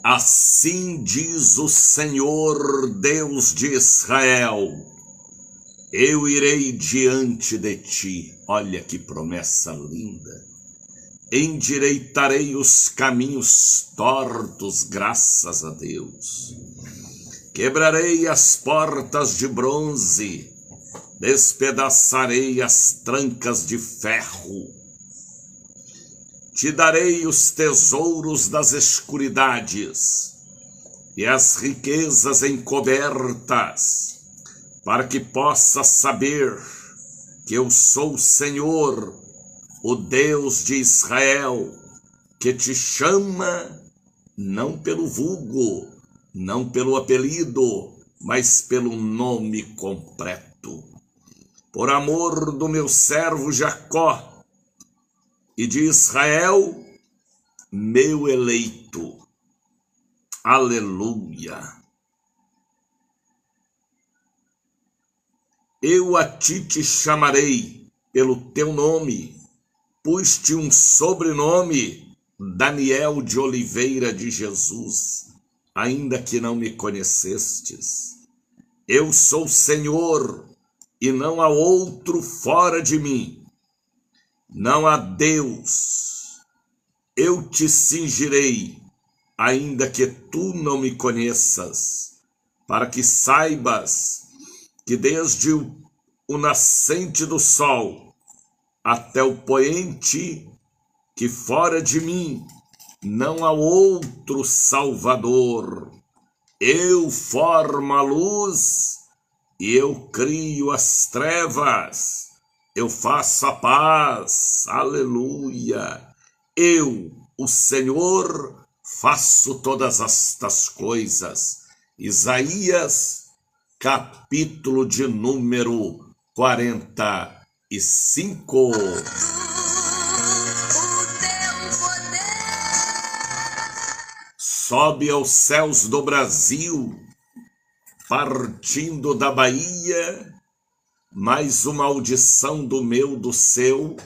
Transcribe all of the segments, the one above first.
Assim diz o Senhor Deus de Israel: eu irei diante de ti. Olha que promessa linda. Endireitarei os caminhos tortos, graças a Deus. Quebrarei as portas de bronze, despedaçarei as trancas de ferro. Te darei os tesouros das escuridades e as riquezas encobertas, para que possas saber que eu sou o Senhor, o Deus de Israel, que te chama não pelo vulgo, não pelo apelido, mas pelo nome completo. Por amor do meu servo Jacó e de Israel, meu eleito. Aleluia. Eu a ti te chamarei pelo teu nome, pus-te um sobrenome, Daniel de Oliveira de Jesus, ainda que não me conhecestes. Eu sou o Senhor, e não há outro fora de mim. Não há Deus. Eu te cingirei, ainda que tu não me conheças, para que saibas que desde o nascente do sol até o poente, que fora de mim não há outro Salvador. Eu formo a luz e eu crio as trevas. Eu faço a paz. Aleluia. Eu, o Senhor, faço todas estas coisas. Isaías, capítulo de número 45. Sobe aos céus do Brasil, partindo da Bahia, mais uma audição do meu, do seu,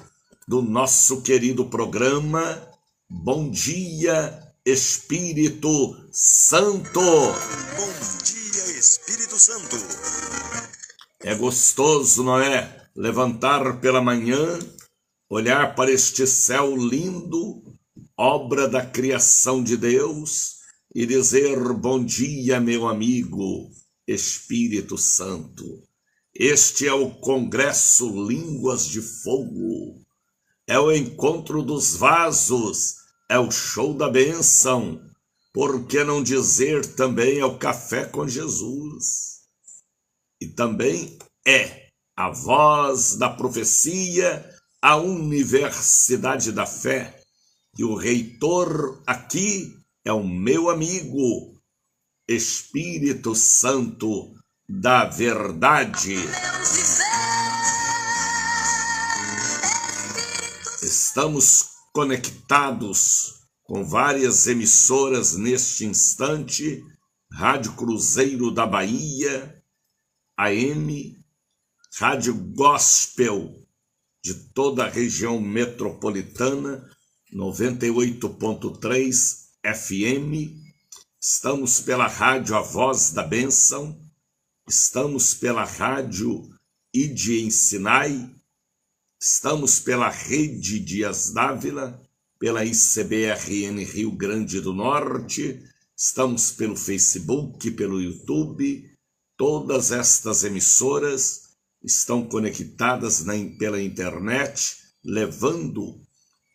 do nosso querido programa. Bom dia, Espírito Santo. Bom dia, Espírito Santo. É gostoso, não é? Levantar pela manhã, olhar para este céu lindo, obra da criação de Deus, e dizer: bom dia, meu amigo Espírito Santo. Este é o Congresso Línguas de Fogo, é o encontro dos vasos, é o show da bênção, por que não dizer também é o café com Jesus? E também é a voz da profecia, a Universidade da Fé. E o reitor aqui é o meu amigo Espírito Santo da Verdade. Estamos conectados com várias emissoras neste instante: Rádio Cruzeiro da Bahia, AM, Rádio Gospel de toda a região metropolitana, 98.3 FM, estamos pela Rádio A Voz da Bênção, estamos pela Rádio Ide em Sinai, estamos pela Rede Dias Dávila, pela ICBRN Rio Grande do Norte, estamos pelo Facebook, pelo YouTube. Todas estas emissoras estão conectadas pela internet, levando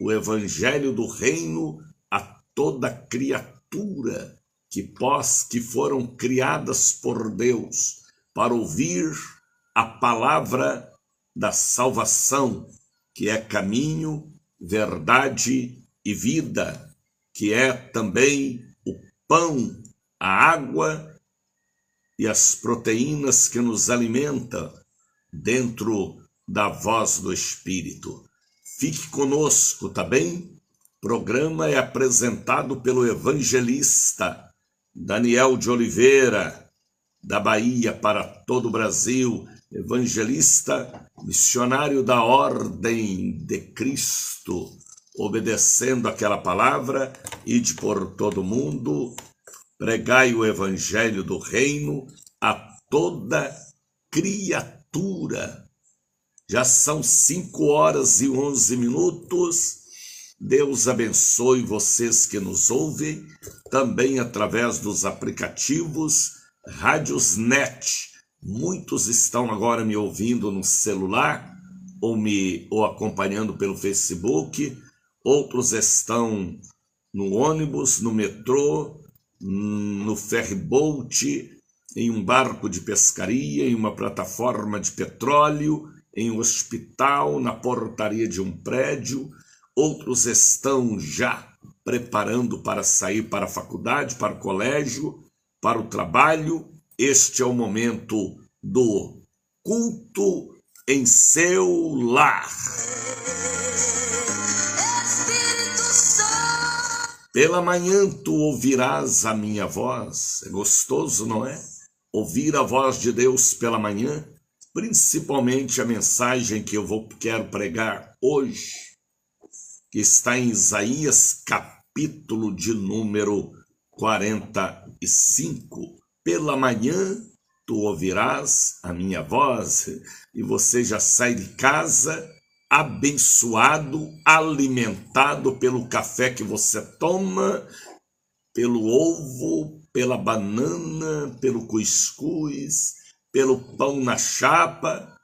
o Evangelho do Reino a toda criatura que foram criadas por Deus para ouvir a palavra da salvação, que é caminho, verdade e vida, que é também o pão, a água e as proteínas que nos alimentam dentro da voz do Espírito. Fique conosco, tá bem? O programa é apresentado pelo evangelista Daniel de Oliveira, da Bahia para todo o Brasil, evangelista, missionário da Ordem de Cristo, obedecendo aquela palavra: ide por todo mundo pregai o evangelho do reino a toda criatura. Já são 5h11. Deus abençoe vocês que nos ouvem, também através dos aplicativos Radiosnet. Muitos estão agora me ouvindo no celular ou acompanhando pelo Facebook. Outros estão no ônibus, no metrô, no ferryboat, em um barco de pescaria, em uma plataforma de petróleo, em um hospital, na portaria de um prédio. Outros estão já preparando para sair para a faculdade, para o colégio, para o trabalho. Este é o momento do culto em seu lar. Pela manhã tu ouvirás a minha voz. É gostoso, não é? Ouvir a voz de Deus pela manhã, principalmente a mensagem que eu quero pregar hoje, que está em Isaías, capítulo de número 45. Pela manhã tu ouvirás a minha voz, e você já sai de casa abençoado, alimentado pelo café que você toma, pelo ovo, pela banana, pelo cuscuz, pelo pão na chapa,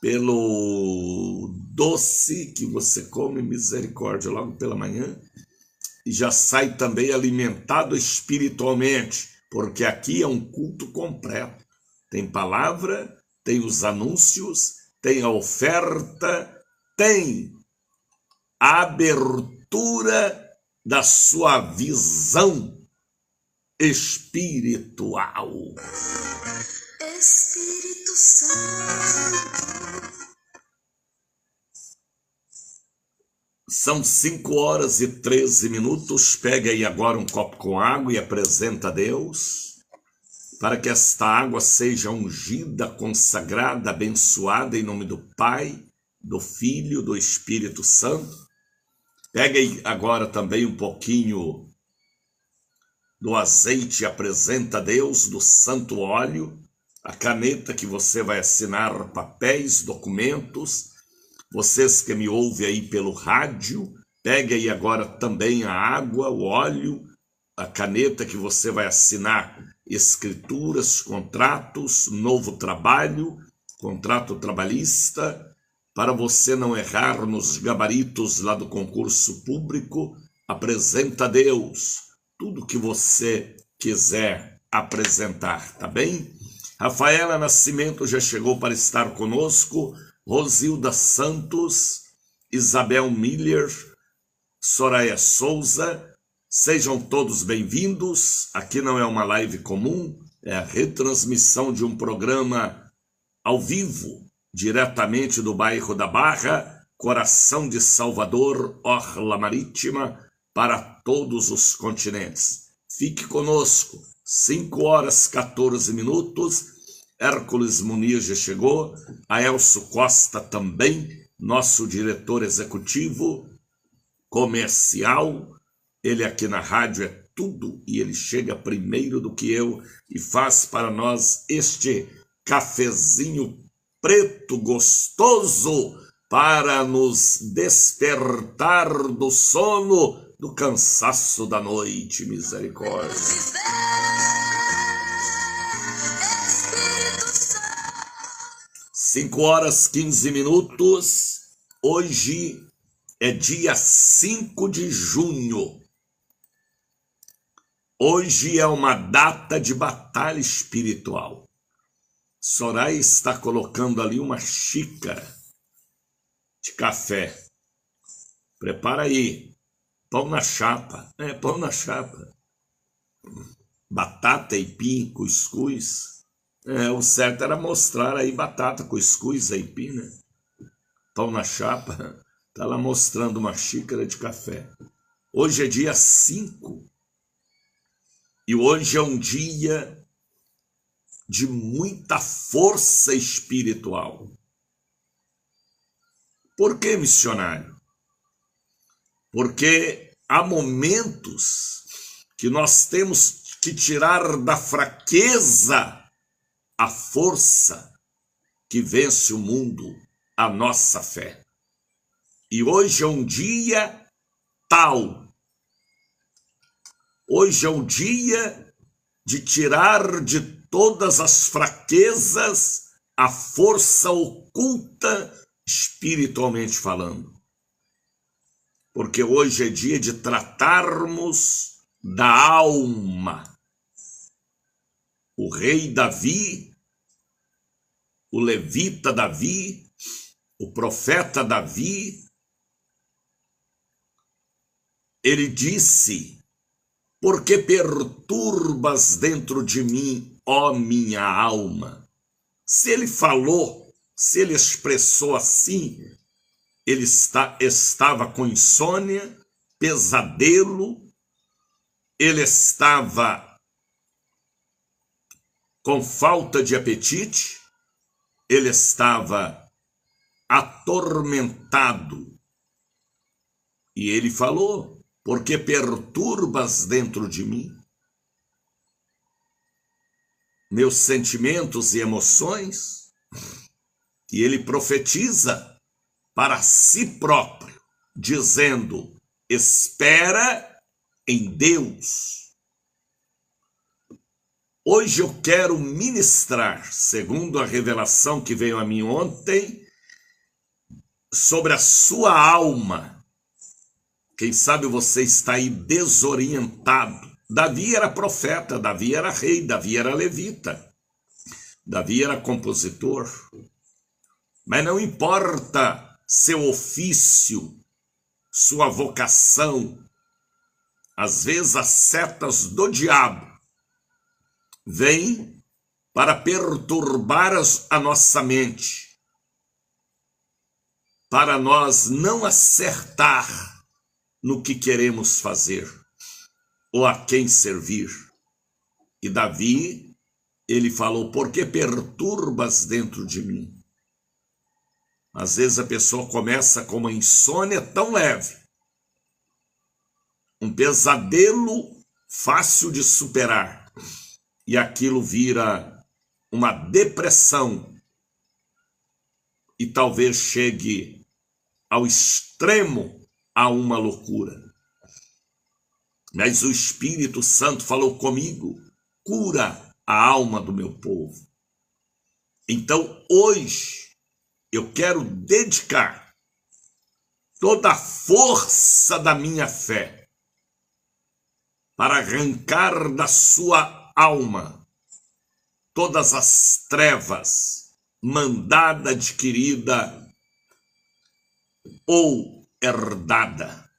pelo doce que você come, misericórdia, logo pela manhã, e já sai também alimentado espiritualmente, porque aqui é um culto completo. Tem palavra, tem os anúncios, tem a oferta, tem a abertura da sua visão espiritual. Espírito Santo. São 5h13. Pega aí agora um copo com água e apresenta a Deus, para que esta água seja ungida, consagrada, abençoada em nome do Pai, do Filho, do Espírito Santo. Pega aí agora também um pouquinho do azeite e apresenta a Deus, do santo óleo, a caneta que você vai assinar papéis, documentos. Vocês que me ouvem aí pelo rádio, pegue aí agora também a água, o óleo, a caneta que você vai assinar escrituras, contratos, novo trabalho, contrato trabalhista, para você não errar nos gabaritos lá do concurso público. Apresenta a Deus tudo que você quiser apresentar, tá bem? Rafaela Nascimento já chegou para estar conosco, Rosilda Santos, Isabel Miller, Soraya Souza, sejam todos bem-vindos. Aqui não é uma live comum, é a retransmissão de um programa ao vivo, diretamente do bairro da Barra, coração de Salvador, Orla Marítima, para todos os continentes. Fique conosco, 5h14. Hércules Muniz já chegou, Aelso Costa também, nosso diretor executivo comercial. Ele aqui na rádio é tudo e ele chega primeiro do que eu e faz para nós este cafezinho preto gostoso para nos despertar do sono, do cansaço da noite. Misericórdia. 5h15. Hoje é dia 5 de junho. Hoje é uma data de batalha espiritual. Soraya está colocando ali uma xícara de café. Prepara aí. Pão na chapa. Pão na chapa. Batata, aipim, cuscuz. O certo era mostrar aí batata, cuscuz, aipim, né? Pão na chapa. Está lá mostrando uma xícara de café. Hoje é dia 5. E hoje é um dia de muita força espiritual. Por que, missionário? Porque há momentos que nós temos que tirar da fraqueza a força que vence o mundo, a nossa fé. E hoje é um dia tal. Hoje é um dia de tirar de todas as fraquezas a força oculta, espiritualmente falando. Porque hoje é dia de tratarmos da alma. O rei Davi, o levita Davi, o profeta Davi, ele disse: por que perturbas dentro de mim, ó minha alma? Se ele falou, se ele expressou assim, ele estava com insônia, pesadelo, ele estava com falta de apetite, ele estava atormentado. E ele falou: por que perturbas dentro de mim meus sentimentos e emoções? E ele profetiza para si próprio, dizendo: espera em Deus. Hoje eu quero ministrar, segundo a revelação que veio a mim ontem, sobre a sua alma. Quem sabe você está aí desorientado. Davi era profeta, Davi era rei, Davi era levita, Davi era compositor. Mas não importa seu ofício, sua vocação. Às vezes as setas do diabo vêm para perturbar a nossa mente, para nós não acertar no que queremos fazer ou a quem servir. E Davi, ele falou: por que perturbas dentro de mim? Às vezes a pessoa começa com uma insônia tão leve, um pesadelo fácil de superar, e aquilo vira uma depressão e talvez chegue ao extremo a uma loucura. Mas o Espírito Santo falou comigo: cura a alma do meu povo. Então hoje eu quero dedicar toda a força da minha fé para arrancar da sua alma todas as trevas, mandada, adquirida ou herdada.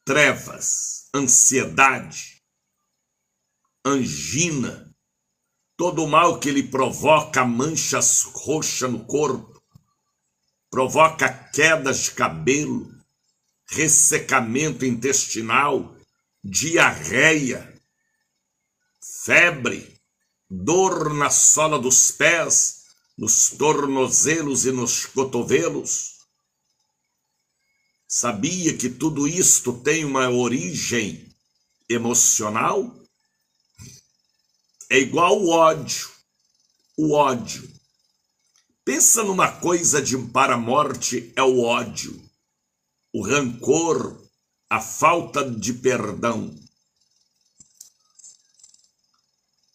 Trevas, ansiedade, angina, todo o mal que lhe provoca manchas roxas no corpo, provoca quedas de cabelo, ressecamento intestinal, diarreia, febre, dor na sola dos pés, nos tornozelos e nos cotovelos. Sabia que tudo isto tem uma origem emocional? É igual o ódio. O ódio. Pensa numa coisa para a morte, é o ódio, o rancor, a falta de perdão.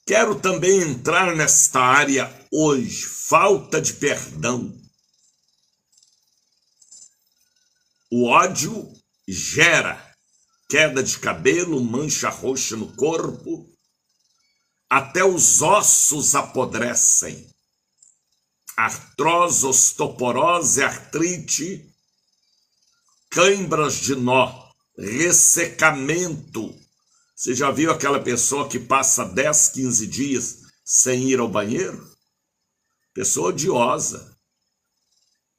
Quero também entrar nesta área hoje, falta de perdão. O ódio gera queda de cabelo, mancha roxa no corpo, até os ossos apodrecem. Artrose, osteoporose, artrite, câimbras de nó, ressecamento. Você já viu aquela pessoa que passa 10, 15 dias sem ir ao banheiro? Pessoa odiosa.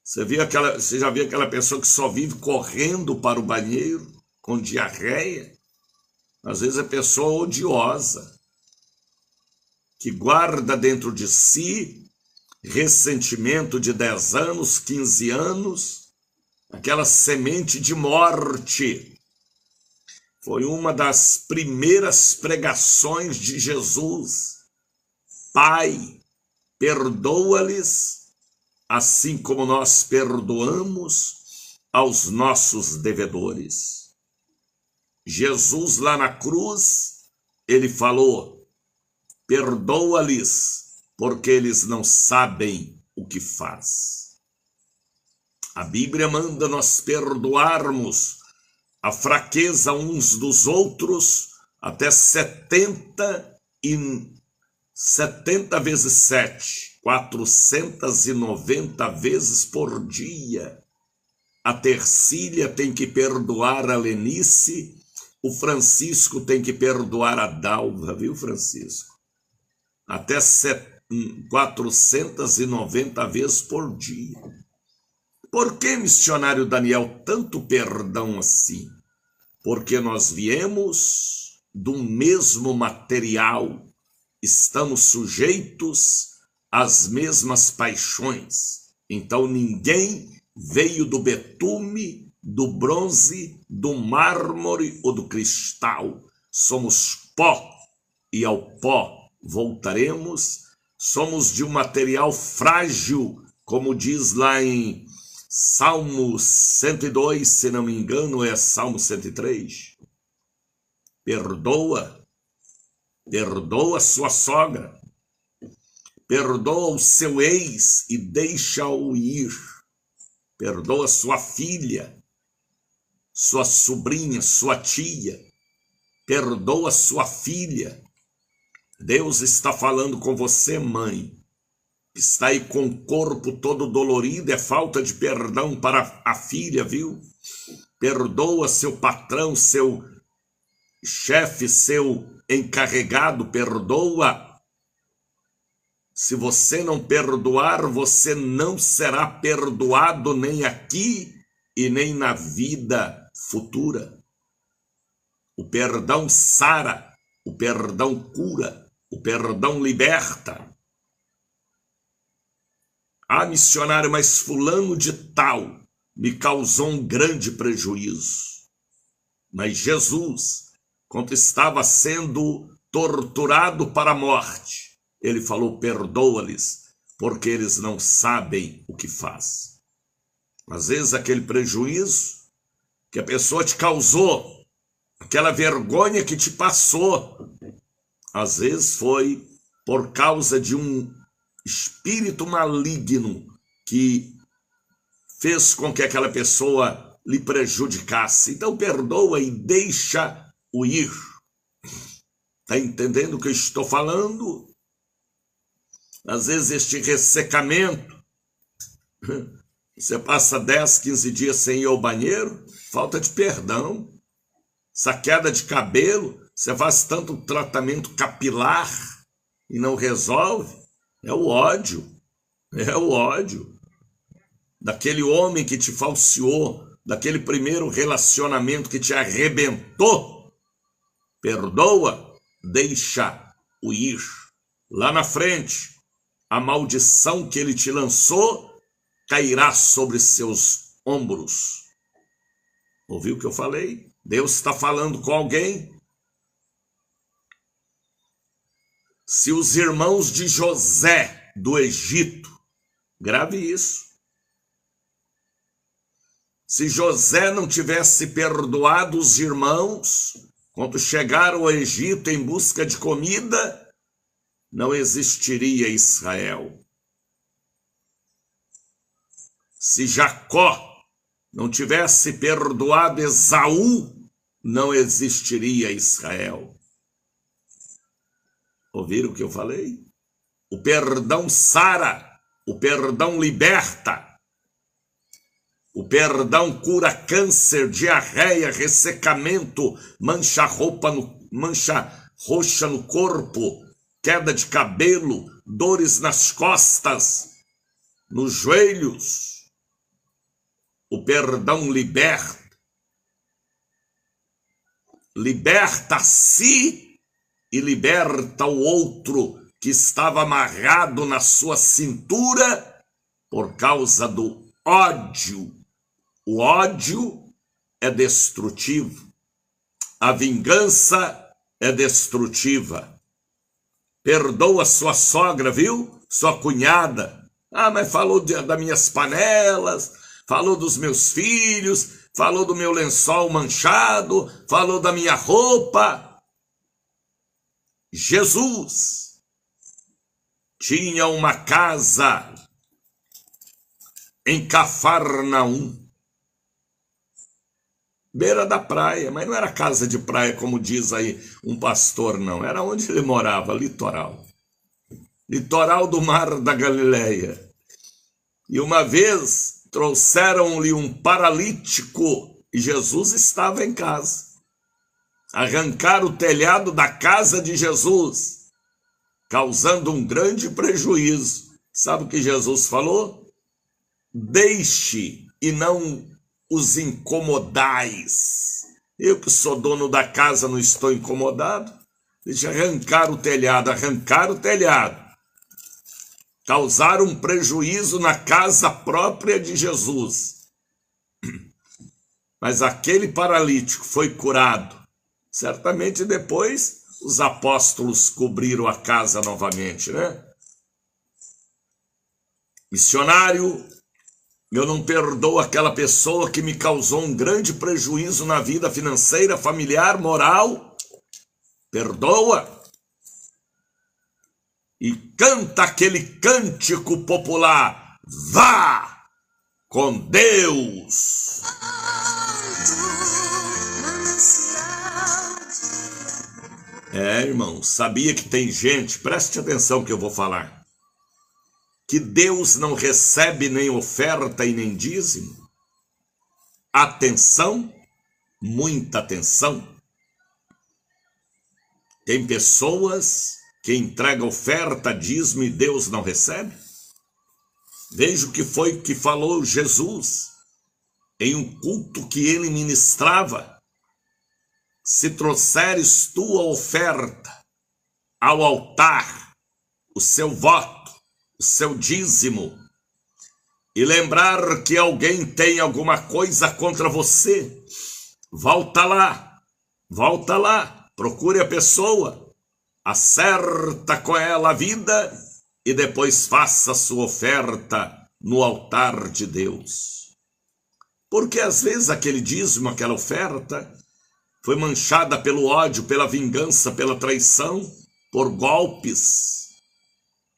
Você já viu aquela pessoa que só vive correndo para o banheiro, com diarreia? Às vezes é pessoa odiosa, que guarda dentro de si ressentimento de 10 anos, 15 anos, aquela semente de morte. Foi uma das primeiras pregações de Jesus. Pai, perdoa-lhes, assim como nós perdoamos aos nossos devedores. Jesus lá na cruz, ele falou, perdoa-lhes, porque eles não sabem o que faz. A Bíblia manda nós perdoarmos a fraqueza uns dos outros até 70 vezes 7, 490 vezes por dia. A Tercília tem que perdoar a Lenice, o Francisco tem que perdoar a Dalva, viu, Francisco? Até 490 vezes por dia. Por que, missionário Daniel, tanto perdão assim? Porque nós viemos do mesmo material, estamos sujeitos às mesmas paixões. Então ninguém veio do betume, do bronze, do mármore ou do cristal. Somos pó e ao pó voltaremos. Somos de um material frágil, como diz lá em Salmo 102, se não me engano, é Salmo 103. Perdoa sua sogra, perdoa o seu ex e deixa-o ir, perdoa sua filha, sua sobrinha, sua tia, perdoa sua filha. Deus está falando com você, mãe, está aí com o corpo todo dolorido, é falta de perdão para a filha, viu? Perdoa seu patrão, seu chefe, seu encarregado, perdoa. Se você não perdoar, você não será perdoado nem aqui e nem na vida futura. O perdão sara, o perdão cura, o perdão liberta. Ah, missionário, mas fulano de tal me causou um grande prejuízo. Mas Jesus, quando estava sendo torturado para a morte, ele falou, perdoa-lhes, porque eles não sabem o que faz. Às vezes aquele prejuízo que a pessoa te causou, aquela vergonha que te passou, às vezes foi por causa de um espírito maligno que fez com que aquela pessoa lhe prejudicasse. Então perdoa e deixa-o ir. Está entendendo o que eu estou falando? Às vezes este ressecamento, você passa 10, 15 dias sem ir ao banheiro, falta de perdão. Essa queda de cabelo, você faz tanto tratamento capilar e não resolve. É o ódio daquele homem que te falseou, daquele primeiro relacionamento que te arrebentou. Perdoa, deixa-o ir. Lá na frente, a maldição que ele te lançou cairá sobre seus ombros. Ouviu o que eu falei? Deus está falando com alguém. Se os irmãos de José do Egito, grave isso, se José não tivesse perdoado os irmãos, quando chegaram ao Egito em busca de comida, não existiria Israel. Se Jacó não tivesse perdoado Esaú, não existiria Israel. Ouviram o que eu falei? O perdão sara, o perdão liberta, o perdão cura câncer, diarreia, ressecamento, mancha roxa no corpo, queda de cabelo, dores nas costas, nos joelhos. O perdão liberta. Liberta a si e liberta o outro que estava amarrado na sua cintura por causa do ódio. O ódio é destrutivo. a vingança é destrutiva. Perdoa sua sogra, viu? Sua cunhada. Ah, mas falou das minhas panelas, falou dos meus filhos, falou do meu lençol manchado, falou da minha roupa. Jesus tinha uma casa em Cafarnaum, beira da praia, mas não era casa de praia como diz aí um pastor, não. Era onde ele morava, litoral. Litoral do Mar da Galileia. E uma vez trouxeram-lhe um paralítico e Jesus estava em casa. Arrancaram o telhado da casa de Jesus, causando um grande prejuízo. Sabe o que Jesus falou? Deixe e não os incomodais. Eu que sou dono da casa não estou incomodado. Deixa arrancar o telhado, causaram um prejuízo na casa própria de Jesus. Mas aquele paralítico foi curado. Certamente depois os apóstolos cobriram a casa novamente, né? Missionário, eu não perdoo aquela pessoa que me causou um grande prejuízo na vida financeira, familiar, moral. Perdoa. E canta aquele cântico popular: vá com Deus. Irmão, sabia que tem gente, preste atenção que eu vou falar, que Deus não recebe nem oferta e nem dízimo? Atenção, muita atenção. Tem pessoas que entregam oferta, dízimo e Deus não recebe? Veja o que foi que falou Jesus em um culto que ele ministrava. Se trouxeres tua oferta ao altar, o seu voto, o seu dízimo, e lembrar que alguém tem alguma coisa contra você, volta lá, procure a pessoa, acerta com ela a vida e depois faça a sua oferta no altar de Deus. Porque às vezes aquele dízimo, aquela oferta, foi manchada pelo ódio, pela vingança, pela traição, por golpes.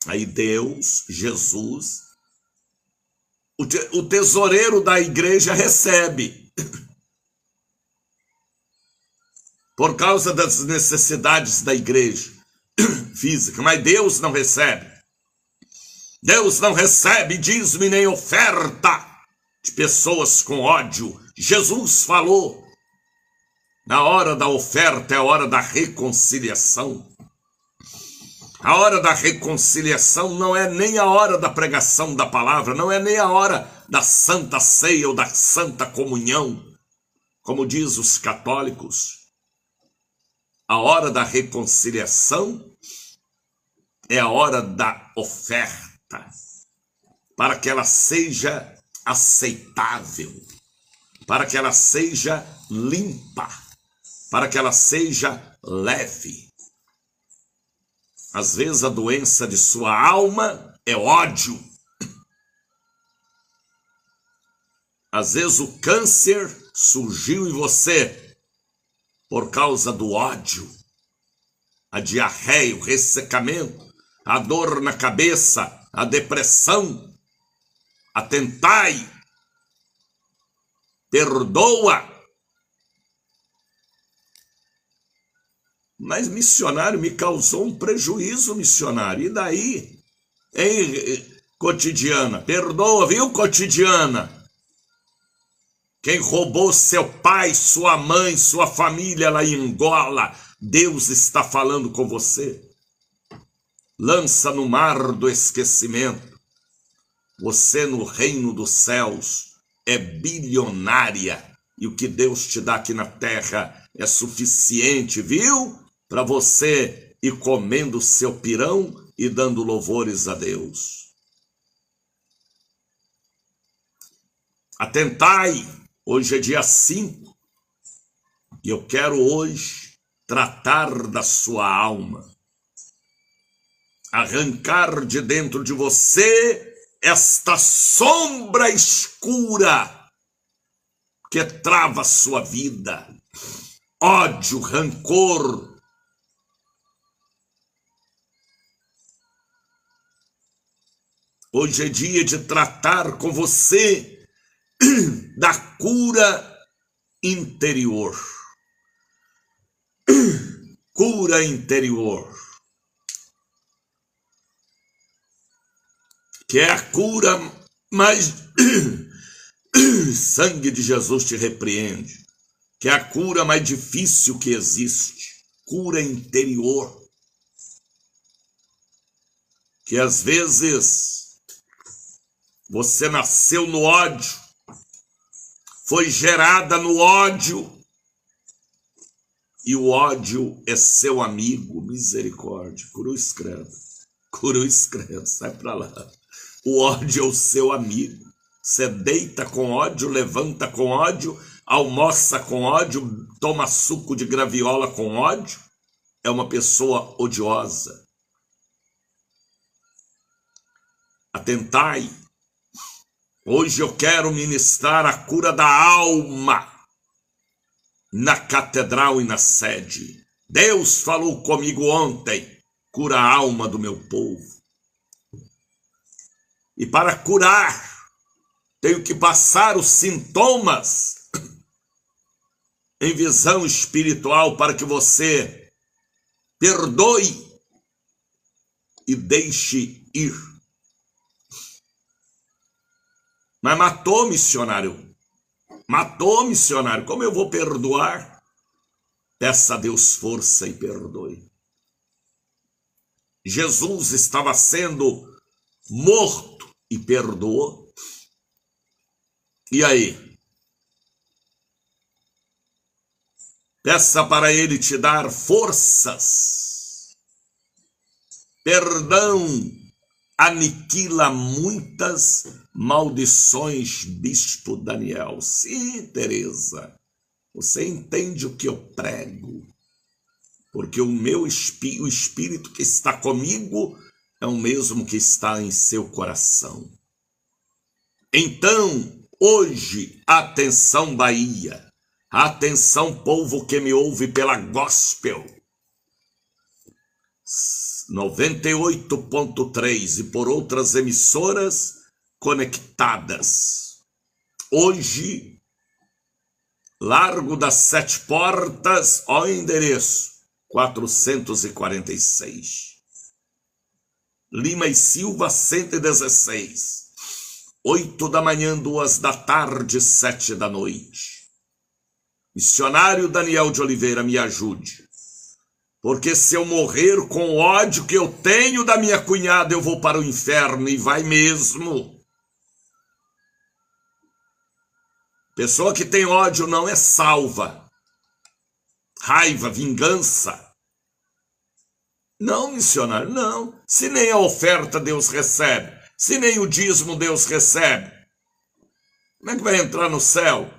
Aí Deus, Jesus, o tesoureiro da igreja recebe. Por causa das necessidades da igreja física, mas Deus não recebe. Deus não recebe dízimo nem oferta de pessoas com ódio. Jesus falou: na hora da oferta é a hora da reconciliação. A hora da reconciliação não é nem a hora da pregação da palavra, não é nem a hora da santa ceia ou da santa comunhão, como diz os católicos. A hora da reconciliação é a hora da oferta, para que ela seja aceitável, para que ela seja limpa, para que ela seja leve. Às vezes a doença de sua alma é ódio. Às vezes o câncer surgiu em você por causa do ódio. A diarreia, o ressecamento, a dor na cabeça, a depressão. Atentai, perdoa. Mas missionário, me causou um prejuízo, missionário. E daí? Hein, cotidiana? Perdoa, viu, cotidiana? Quem roubou seu pai, sua mãe, sua família lá em Angola, Deus está falando com você. Lança no mar do esquecimento. Você no reino dos céus é bilionária. E o que Deus te dá aqui na terra é suficiente, viu? Para você ir comendo o seu pirão e dando louvores a Deus. Atentai, hoje é dia 5 E eu quero hoje tratar da sua alma. Arrancar de dentro de você esta sombra escura que trava a sua vida. Ódio, rancor. Hoje é dia de tratar com você da cura interior. Cura interior. Que é a cura mais... Sangue de Jesus te repreende. Que é a cura mais difícil que existe. Cura interior. Que às vezes você nasceu no ódio. Foi gerada no ódio. E o ódio é seu amigo. Misericórdia. Cruz credo. Cruz credo. Sai pra lá. O ódio é o seu amigo. Você deita com ódio, levanta com ódio, almoça com ódio, toma suco de graviola com ódio. É uma pessoa odiosa. Atentai. Hoje eu quero ministrar a cura da alma na catedral e na sede. Deus falou comigo ontem. Cura a alma do meu povo. E para curar, tenho que passar os sintomas em visão espiritual para que você perdoe e deixe ir. Mas matou missionário. Matou missionário. Como eu vou perdoar? Peça a Deus força e perdoe. Jesus estava sendo morto e perdoou. E aí? Peça para ele te dar forças. Perdão aniquila muitas maldições, Bispo Daniel. Sim, Teresa, você entende o que eu prego. Porque o o Espírito que está comigo é o mesmo que está em seu coração. Então, hoje, atenção Bahia, atenção povo que me ouve pela Gospel 98.3 e por outras emissoras conectadas. Hoje, Largo das Sete Portas, ó o endereço, 446. Lima e Silva, 116. 8 da manhã, 2 da tarde, 7 da noite. Missionário Daniel de Oliveira, me ajude. Porque se eu morrer com o ódio que eu tenho da minha cunhada, eu vou para o inferno e vai mesmo. Pessoa que tem ódio não é salva. Raiva, vingança. Não, missionário, não. Se nem a oferta Deus recebe, se nem o dízimo Deus recebe, como é que vai entrar no céu?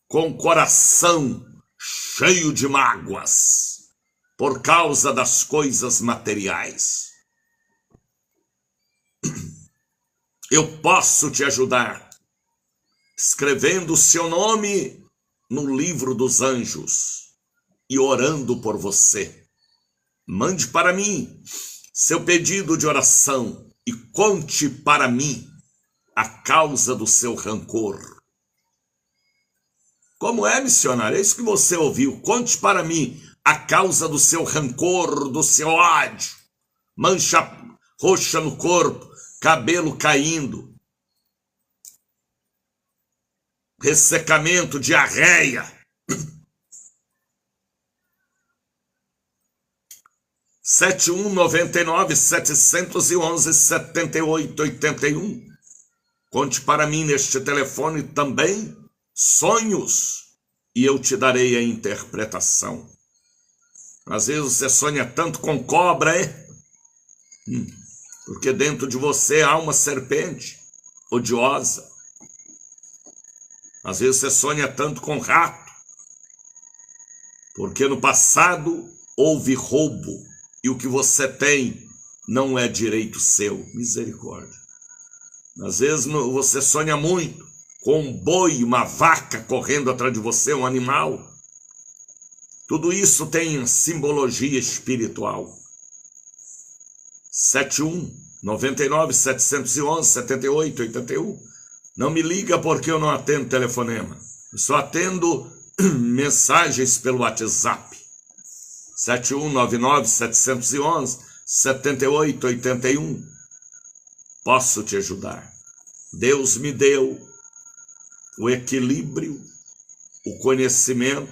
Com o coração cheio de mágoas, por causa das coisas materiais. Eu posso te ajudar, escrevendo o seu nome no livro dos anjos e orando por você. Mande para mim seu pedido de oração e conte para mim a causa do seu rancor. Como é, missionário? É isso que você ouviu. Conte para mim a causa do seu rancor, do seu ódio. Mancha roxa no corpo, cabelo caindo, ressecamento, diarreia. 7199-711-7881. Conte para mim neste telefone também sonhos e eu te darei a interpretação. Às vezes você sonha tanto com cobra, hein? Porque dentro de você há uma serpente odiosa. Às vezes você sonha tanto com rato, Porque no passado houve roubo e o que você tem não é direito seu. Misericórdia. Às vezes você sonha muito com um boi, uma vaca correndo atrás de você, um animal. Tudo isso tem simbologia espiritual. 71 99 711 78 81. Não me liga porque eu não atendo telefonema. Eu só atendo mensagens pelo WhatsApp. 7199 711 78 81. Posso te ajudar. Deus me deu o equilíbrio, o conhecimento,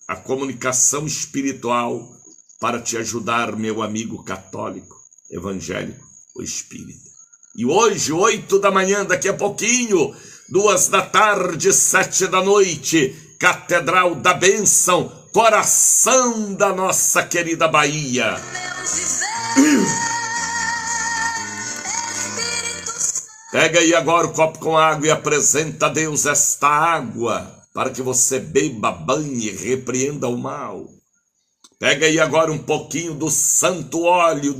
a comunicação espiritual para te ajudar, meu amigo católico, evangélico ou espírita. E hoje, 8 da manhã, daqui a pouquinho, 2 da tarde, 7 da noite, Catedral da Bênção, coração da nossa querida Bahia. Pega aí agora o copo com água e apresenta a Deus esta água, para que você beba, banhe e repreenda o mal. Pega aí agora um pouquinho do santo óleo,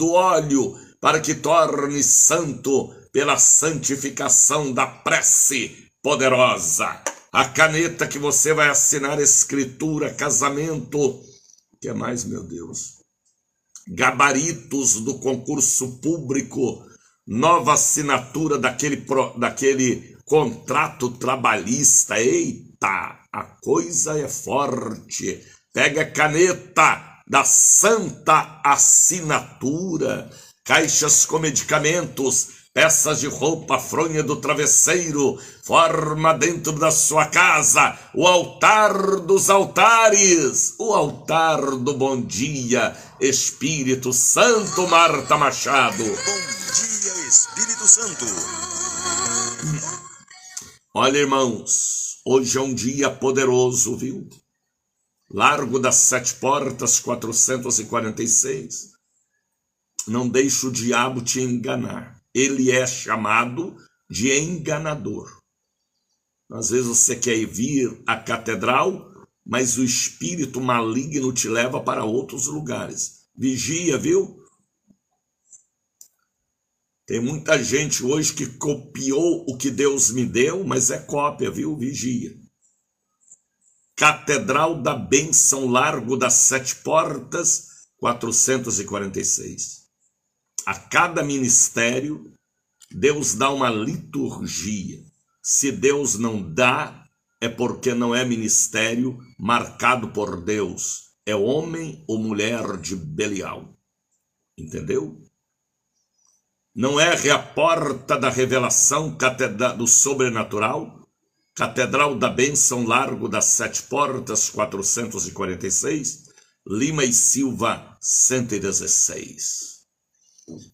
para que torne santo pela santificação da prece poderosa. A caneta que você vai assinar escritura, casamento, que é mais, meu Deus? Gabaritos do concurso público, nova assinatura daquele contrato trabalhista. Eita, a coisa é forte. Pega a caneta da Santa Assinatura, caixas com medicamentos, peças de roupa, fronha do travesseiro, forma dentro da sua casa o altar dos altares, o altar do bom dia, Espírito Santo. Marta Machado. Bom dia, Espírito Santo. Olha, irmãos, hoje é um dia poderoso, viu? Largo das 7 Portas, 446. Não deixe o diabo te enganar. Ele é chamado de enganador. Às vezes você quer vir à catedral, mas o espírito maligno te leva para outros lugares. Vigia, viu? Tem muita gente hoje que copiou o que Deus me deu, mas é cópia, viu? Vigia. Catedral da Bênção, Largo das 7 Portas, 446. A cada ministério, Deus dá uma liturgia. Se Deus não dá, é porque não é ministério marcado por Deus. É homem ou mulher de Belial. Entendeu? Não é a porta da revelação do sobrenatural? Catedral da Bênção, Largo das 7 Portas, 446, Lima e Silva, 116.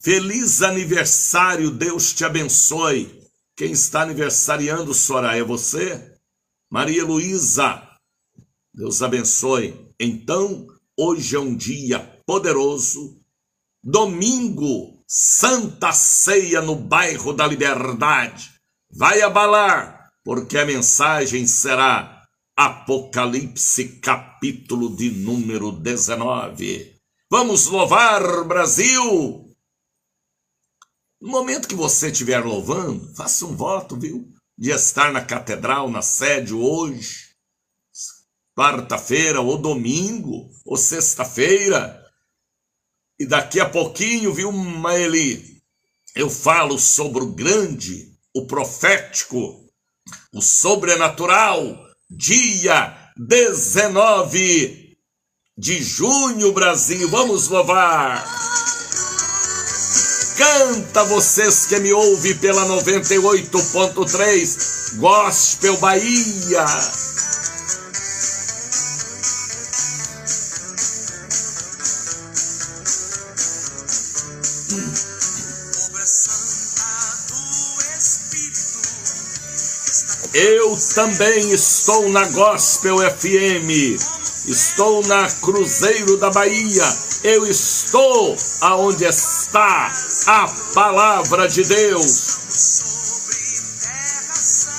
Feliz aniversário, Deus te abençoe. Quem está aniversariando, Soraya, é você? Maria Luísa, Deus abençoe. Então, hoje é um dia poderoso. Domingo, Santa Ceia no bairro da Liberdade. Vai abalar, porque a mensagem será Apocalipse, capítulo de número 19. Vamos louvar, Brasil! No momento que você estiver louvando, faça um voto, viu? De estar na catedral, na sede hoje, quarta-feira, ou domingo, ou sexta-feira. E daqui a pouquinho, viu, Maeli, eu falo sobre o grande, o profético, o sobrenatural, dia 19 de junho, Brasil. Vamos louvar! Canta, vocês que me ouvem pela 98.3 Gospel Bahia. Eu também estou na Gospel FM, estou na Cruzeiro da Bahia, eu estou aonde está a palavra de Deus.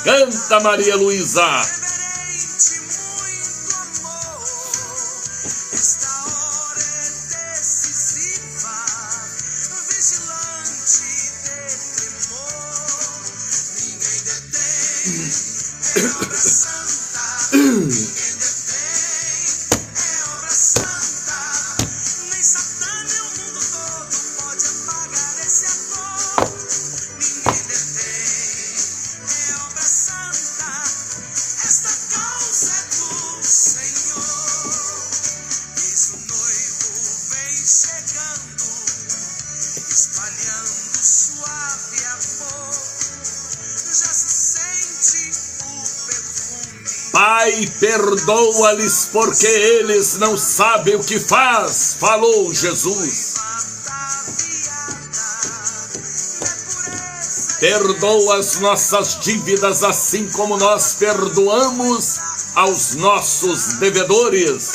Canta, Maria Luísa. Pai, perdoa-lhes porque eles não sabem o que faz, falou Jesus. Perdoa as nossas dívidas assim como nós perdoamos aos nossos devedores.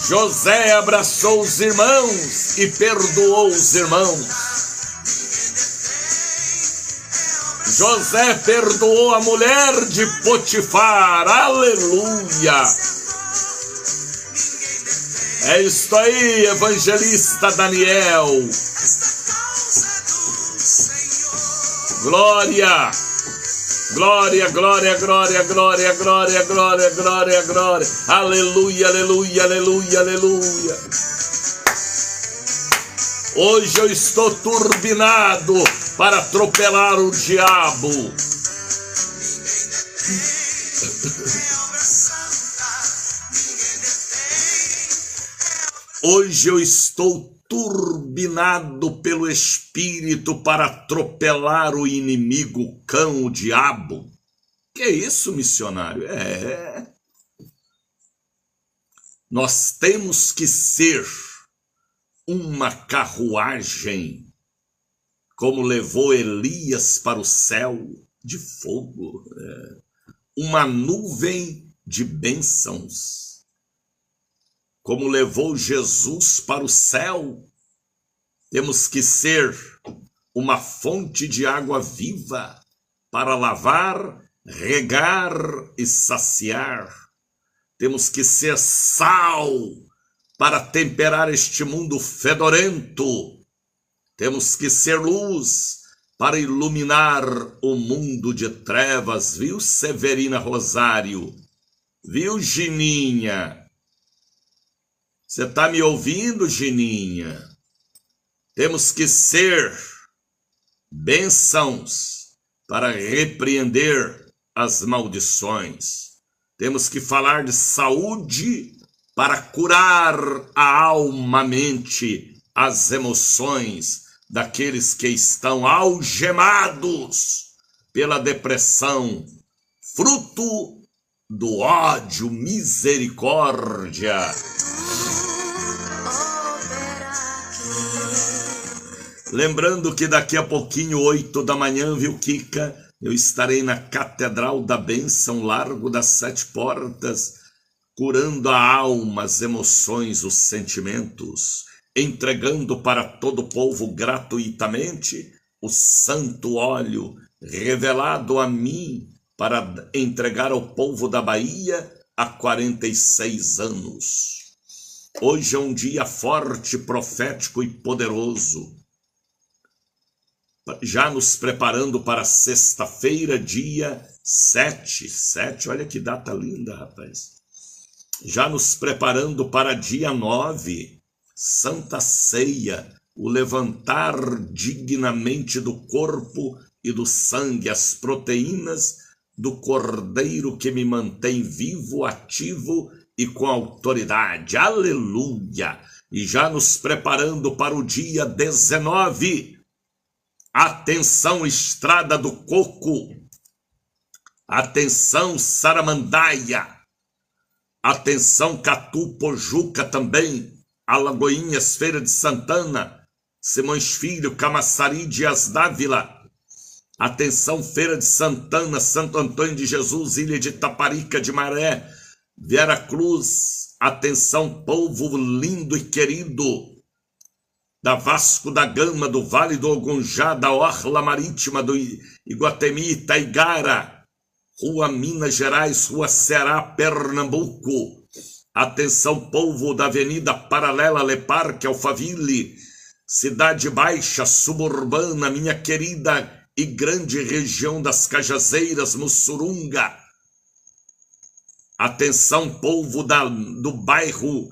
José abraçou os irmãos e perdoou os irmãos. José perdoou a mulher de Potifar, aleluia. É isto aí, evangelista Daniel. Glória, glória, glória, glória, glória, glória, glória, glória, glória. Aleluia, aleluia, aleluia, aleluia. Hoje eu estou turbinado para atropelar o diabo. Hoje eu estou turbinado pelo Espírito para atropelar o inimigo, o cão, o diabo. Que é isso, missionário? Nós temos que ser uma carruagem, como levou Elias para o céu de fogo, uma nuvem de bênçãos, como levou Jesus para o céu. Temos que ser uma fonte de água viva para lavar, regar e saciar. Temos que ser sal para temperar este mundo fedorento. Temos que ser luz para iluminar o mundo de trevas, viu, Severina Rosário? Viu, Gininha? Você está me ouvindo, Gininha? Temos que ser bênçãos para repreender as maldições. Temos que falar de saúde para curar a alma, a mente, as emoções daqueles que estão algemados pela depressão, fruto do ódio. Misericórdia. Lembrando que daqui a pouquinho, 8 da manhã, viu, Kika, eu estarei na Catedral da Bênção, Largo das 7 Portas, curando a alma, as emoções, os sentimentos, entregando para todo o povo gratuitamente o santo óleo revelado a mim para entregar ao povo da Bahia há 46 anos. Hoje é um dia forte, profético e poderoso. Já nos preparando para sexta-feira, dia 7, olha que data linda, rapaz. Já nos preparando para dia 9, Santa Ceia, o levantar dignamente do corpo e do sangue, as proteínas do Cordeiro que me mantém vivo, ativo e com autoridade. Aleluia! E já nos preparando para o dia 19, atenção, Estrada do Coco, atenção, Saramandaia, atenção, Catu, Pojuca também, Alagoinhas, Feira de Santana, Simões Filho, Camaçari, Dias Dávila, atenção, Feira de Santana, Santo Antônio de Jesus, Ilha de Taparica de Maré, Vera Cruz, atenção, povo lindo e querido da Vasco da Gama, do Vale do Ogunjá, da Orla Marítima, do Iguatemi, Itaigara, Rua Minas Gerais, Rua Ceará, Pernambuco. Atenção, povo da Avenida Paralela, Le Parque, Alphaville, Cidade Baixa, Suburbana, minha querida e grande região das Cajazeiras, Mussurunga. Atenção, povo do bairro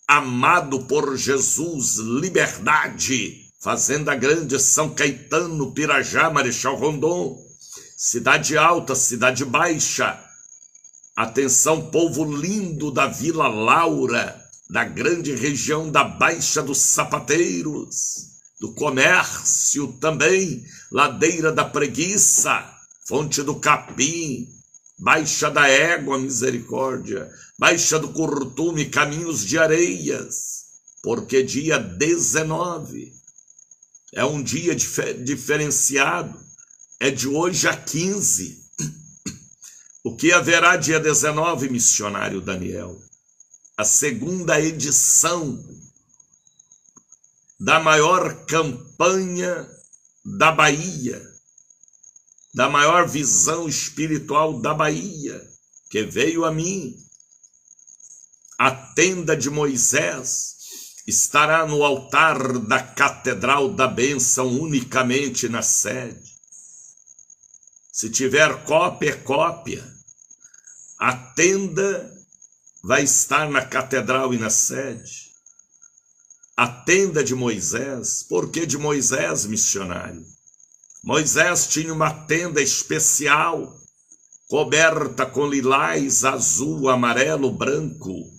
Amado por Jesus, Liberdade, Fazenda Grande, São Caetano, Pirajá, Marechal Rondon, Cidade Alta, Cidade Baixa. Atenção, povo lindo da Vila Laura, da grande região da Baixa dos Sapateiros, do comércio também, Ladeira da Preguiça, Fonte do Capim, Baixa da Égua, Misericórdia, Baixa do Curtume, Caminhos de Areias, porque dia 19 é um dia diferenciado, é de hoje a 15. O que haverá dia 19, missionário Daniel? A segunda edição da maior campanha da Bahia, da maior visão espiritual da Bahia, que veio a mim. A tenda de Moisés estará no altar da Catedral da Bênção, unicamente na sede. Se tiver cópia, é cópia. A tenda vai estar na catedral e na sede. A tenda de Moisés. Por que de Moisés, missionário? Moisés tinha uma tenda especial, coberta com lilás, azul, amarelo, branco,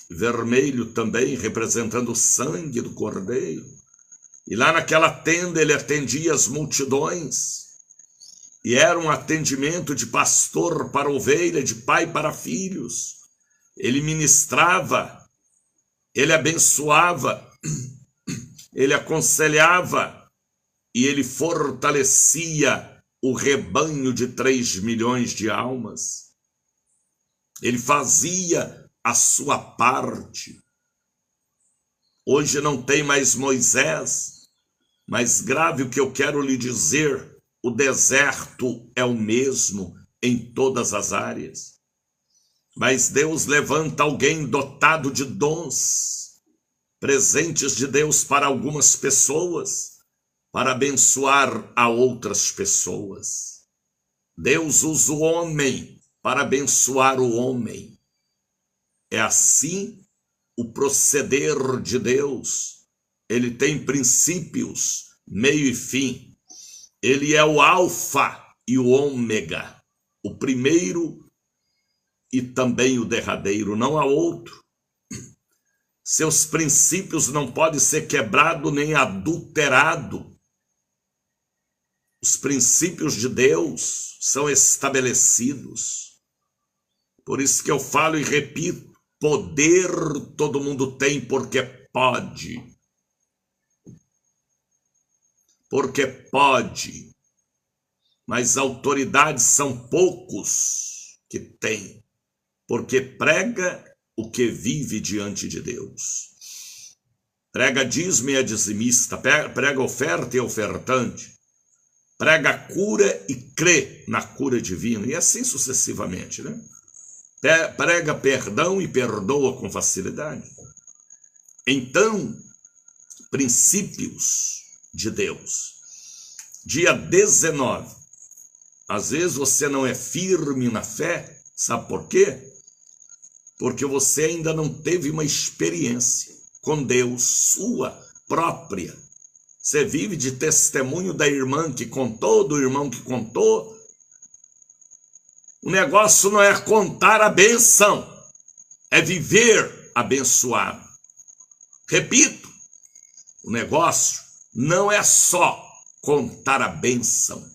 vermelho também, representando o sangue do Cordeiro. E lá naquela tenda ele atendia as multidões. E era um atendimento de pastor para ovelha, de pai para filhos. Ele ministrava, ele abençoava, ele aconselhava e ele fortalecia o rebanho de 3 milhões de almas. Ele fazia a sua parte. Hoje não tem mais Moisés, mas grave o que eu quero lhe dizer, o deserto é o mesmo em todas as áreas. Mas Deus levanta alguém dotado de dons, presentes de Deus para algumas pessoas, para abençoar a outras pessoas. Deus usa o homem para abençoar o homem. É assim o proceder de Deus. Ele tem princípios, meio e fim. Ele é o alfa e o ômega, o primeiro e também o derradeiro, não há outro. Seus princípios não podem ser quebrados nem adulterados. Os princípios de Deus são estabelecidos. Por isso que eu falo e repito, poder todo mundo tem porque pode. Porque pode. Mas autoridades são poucos que têm. Porque prega o que vive diante de Deus. Prega dízimo e é dizimista, prega oferta e ofertante, prega cura e crê na cura divina, e assim sucessivamente, né? Prega perdão e perdoa com facilidade. Então, princípios de Deus. Dia 19. Às vezes você não é firme na fé, sabe por quê? Porque você ainda não teve uma experiência com Deus, sua própria. Você vive de testemunho da irmã que contou, do irmão que contou. O negócio não é contar a bênção, é viver abençoado. Repito, o negócio não é só contar a bênção.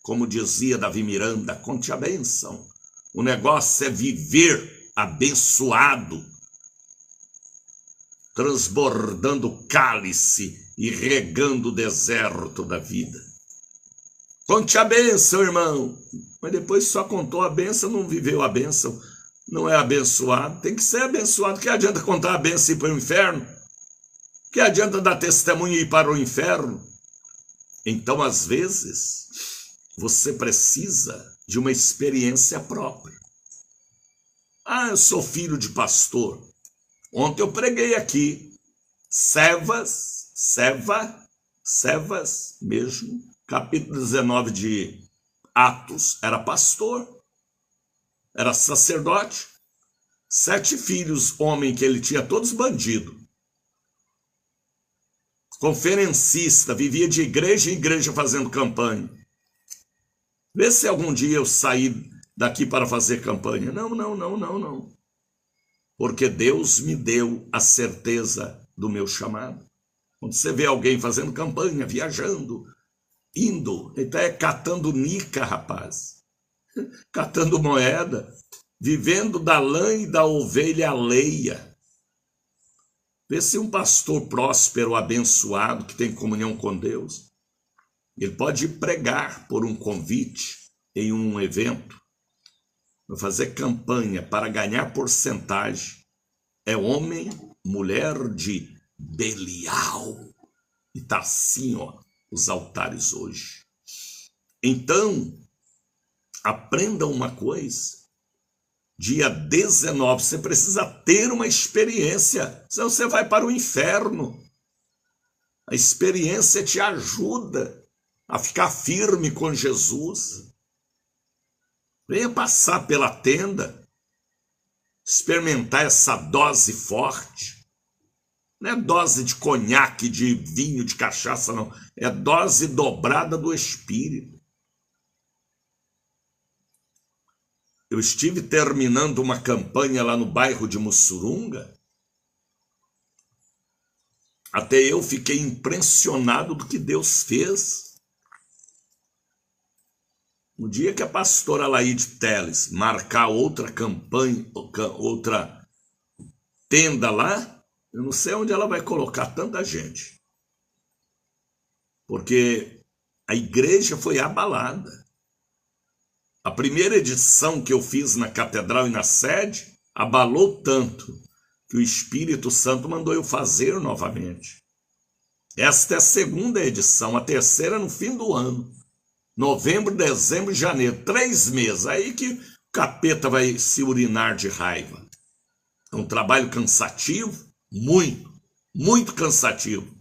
Como dizia Davi Miranda, conte a bênção. O negócio é viver abençoado, transbordando o cálice e regando o deserto da vida. Conte a bênção, irmão. Mas depois só contou a bênção, não viveu a bênção, não é abençoado. Tem que ser abençoado. Que adianta contar a bênção e ir para o inferno? Que adianta dar testemunho e ir para o inferno? Então, às vezes, você precisa de uma experiência própria. Ah, eu sou filho de pastor. Ontem eu preguei aqui. Cevas mesmo, capítulo 19 de Atos, era pastor, era sacerdote, 7 filhos, homem que ele tinha, todos bandidos. Conferencista, vivia de igreja em igreja fazendo campanha. Vê se algum dia eu sair daqui para fazer campanha. Não. Porque Deus me deu a certeza do meu chamado. Quando você vê alguém fazendo campanha, viajando, indo, então é catando nica, rapaz. Catando moeda, vivendo da lã e da ovelha alheia. Vê se um pastor próspero, abençoado, que tem comunhão com Deus, ele pode ir pregar por um convite em um evento, fazer campanha para ganhar porcentagem. É homem, mulher de Belial. E está assim, ó, os altares hoje. Então, aprenda uma coisa. Dia 19, você precisa ter uma experiência, senão você vai para o inferno. A experiência te ajuda a ficar firme com Jesus. Venha passar pela tenda, experimentar essa dose forte. Não é dose de conhaque, de vinho, de cachaça, não. É dose dobrada do Espírito. Eu estive terminando uma campanha lá no bairro de Mussurunga. Até eu fiquei impressionado do que Deus fez. No dia que a pastora Laide Teles marcar outra campanha, outra tenda lá, eu não sei onde ela vai colocar tanta gente. Porque a igreja foi abalada. A primeira edição que eu fiz na catedral e na sede abalou tanto que o Espírito Santo mandou eu fazer novamente. Esta é a segunda edição, a terceira no fim do ano. Novembro, dezembro e janeiro, 3 meses. Aí que o capeta vai se urinar de raiva. É um trabalho cansativo, muito cansativo.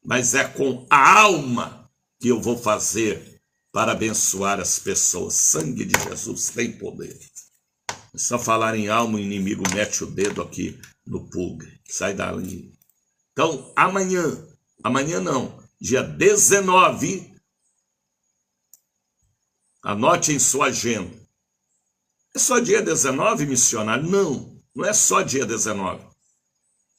Mas é com a alma que eu vou fazer para abençoar as pessoas. Sangue de Jesus tem poder. É só falar em alma, o inimigo mete o dedo aqui no pulga. Sai dali. Então, amanhã não, dia 19, anote em sua agenda. É só dia 19, missionário? Não é só dia 19.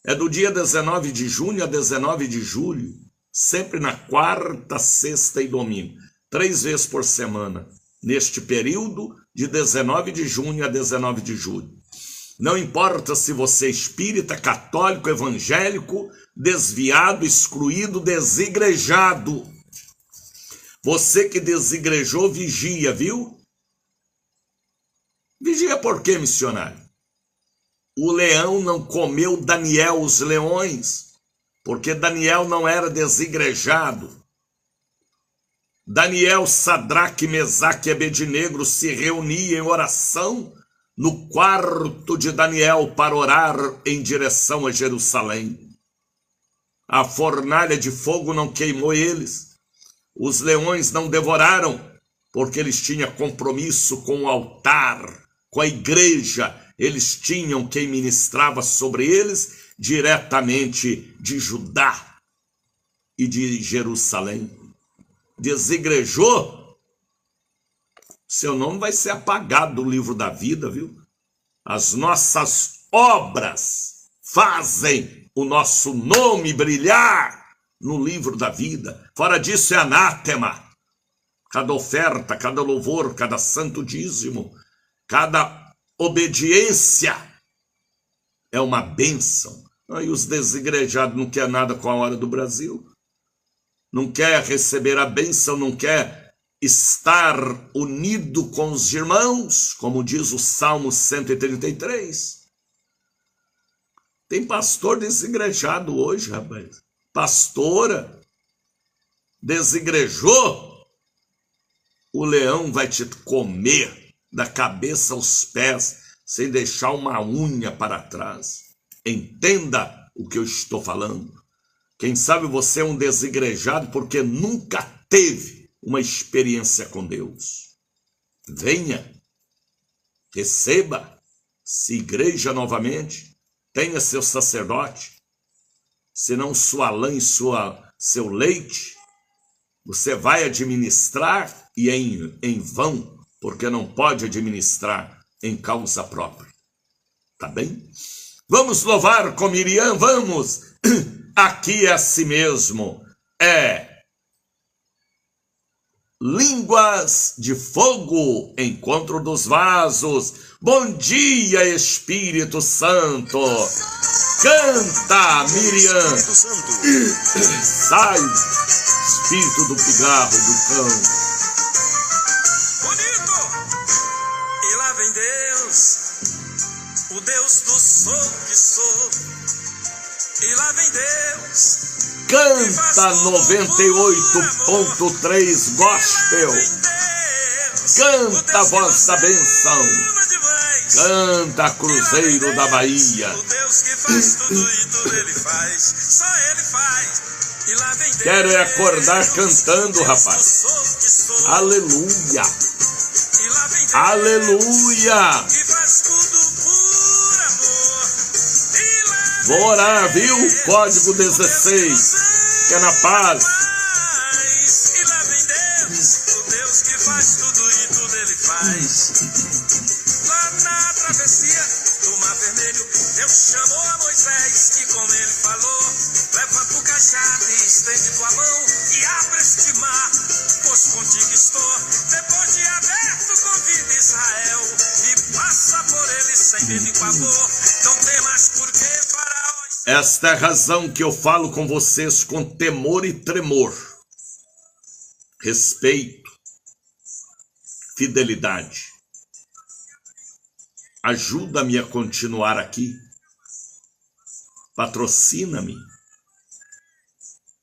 É do dia 19 de junho a 19 de julho, sempre na quarta, sexta e domingo. 3 vezes por semana, neste período de 19 de junho a 19 de julho. Não importa se você é espírita, católico, evangélico, desviado, excluído, desigrejado. Você que desigrejou, vigia, viu? Vigia por quê, missionário? O leão não comeu Daniel, os leões, porque Daniel não era desigrejado. Daniel, Sadraque, Mesaque e Abednego se reuniam em oração no quarto de Daniel para orar em direção a Jerusalém. A fornalha de fogo não queimou eles. Os leões não devoraram, porque eles tinham compromisso com o altar, com a igreja. Eles tinham quem ministrava sobre eles diretamente de Judá e de Jerusalém. Desigrejou, seu nome vai ser apagado do livro da vida, viu? As nossas obras fazem o nosso nome brilhar no livro da vida. Fora disso é anátema. Cada oferta, cada louvor, cada santo dízimo, cada obediência é uma bênção. Aí os desigrejados não querem nada com a hora do Brasil. Não quer receber a bênção, não quer estar unido com os irmãos, como diz o Salmo 133. Tem pastor desigrejado hoje, rapaz. Pastora desigrejou, o leão vai te comer da cabeça aos pés, sem deixar uma unha para trás. Entenda o que eu estou falando. Quem sabe você é um desigrejado porque nunca teve uma experiência com Deus. Venha, receba-se igreja novamente, tenha seu sacerdote, senão sua lã e seu leite, você vai administrar e em vão, porque não pode administrar em causa própria. Tá bem? Vamos louvar com Miriam, vamos! Aqui é assim mesmo, línguas de fogo, encontro dos vasos. Bom dia, Espírito Santo! Canta, Miriam! Espírito Santo. Sai, espírito do pigarro, do cão. Bonito! E lá vem Deus, o Deus do sou que sou. E lá vem Deus. Canta 98.3 Gospel. Canta a voz da bênção. Canta Cruzeiro da Bahia. O Deus que faz tudo e tudo ele faz. Só ele faz. E lá vem Deus. Quero é acordar cantando, rapaz. Aleluia. E lá vem Deus. Aleluia. Que faz tudo por amor. E lá vem Vou orar, viu? Código 16. Que é na paz. E lá vem Deus, o Deus que faz tudo e tudo ele faz. Lá na travessia do Mar Vermelho, Deus chamou a Moisés e com ele falou: levanta o cajado e estende tua mão e abre este mar, pois contigo estou. Depois de aberto, convida Israel e passa por ele sem medo e pavor. Não tem mais por que Faraó. Esta é a razão que eu falo com vocês com temor e tremor. Respeito, fidelidade. Ajuda-me a continuar aqui. Patrocina-me.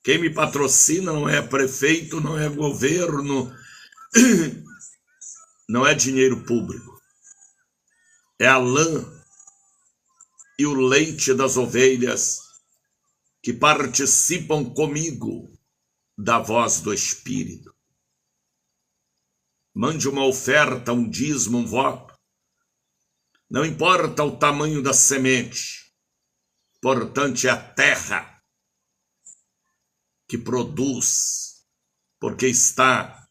Quem me patrocina não é prefeito, não é governo, não é dinheiro público. É a lã e o leite das ovelhas que participam comigo da voz do Espírito. Mande uma oferta, um dízimo, um voto. Não importa o tamanho da semente, importante é a terra que produz, porque está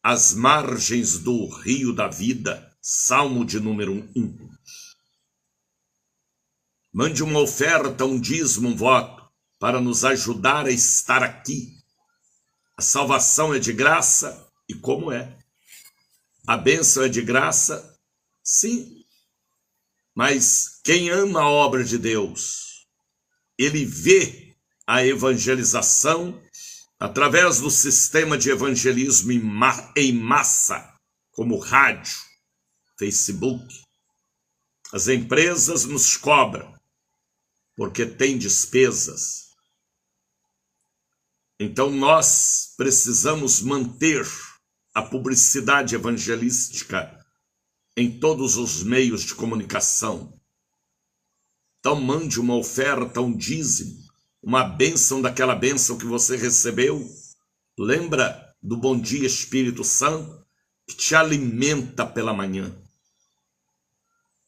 às margens do rio da vida, Salmo de número 1. Mande uma oferta, um dízimo, um voto, para nos ajudar a estar aqui. A salvação é de graça, e como é? A bênção é de graça, sim. Mas quem ama a obra de Deus, ele vê a evangelização através do sistema de evangelismo em massa, como rádio, Facebook. As empresas nos cobram, porque tem despesas. Então nós precisamos manter a publicidade evangelística em todos os meios de comunicação. Então mande uma oferta, um dízimo, uma bênção daquela bênção que você recebeu. Lembra do Bom Dia Espírito Santo, que te alimenta pela manhã.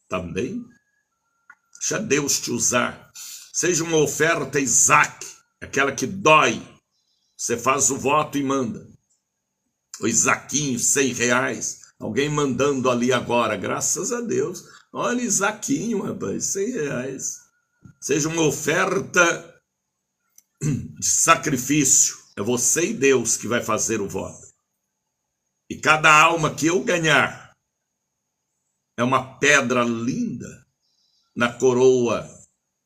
Também, deixa Deus te usar. Seja uma oferta Isaac, aquela que dói. Você faz o voto e manda. O Isaquinho, R$100. Alguém mandando ali agora, graças a Deus. Olha, Isaquinho, rapaz, R$100. Seja uma oferta de sacrifício. É você e Deus que vai fazer o voto. E cada alma que eu ganhar é uma pedra linda na coroa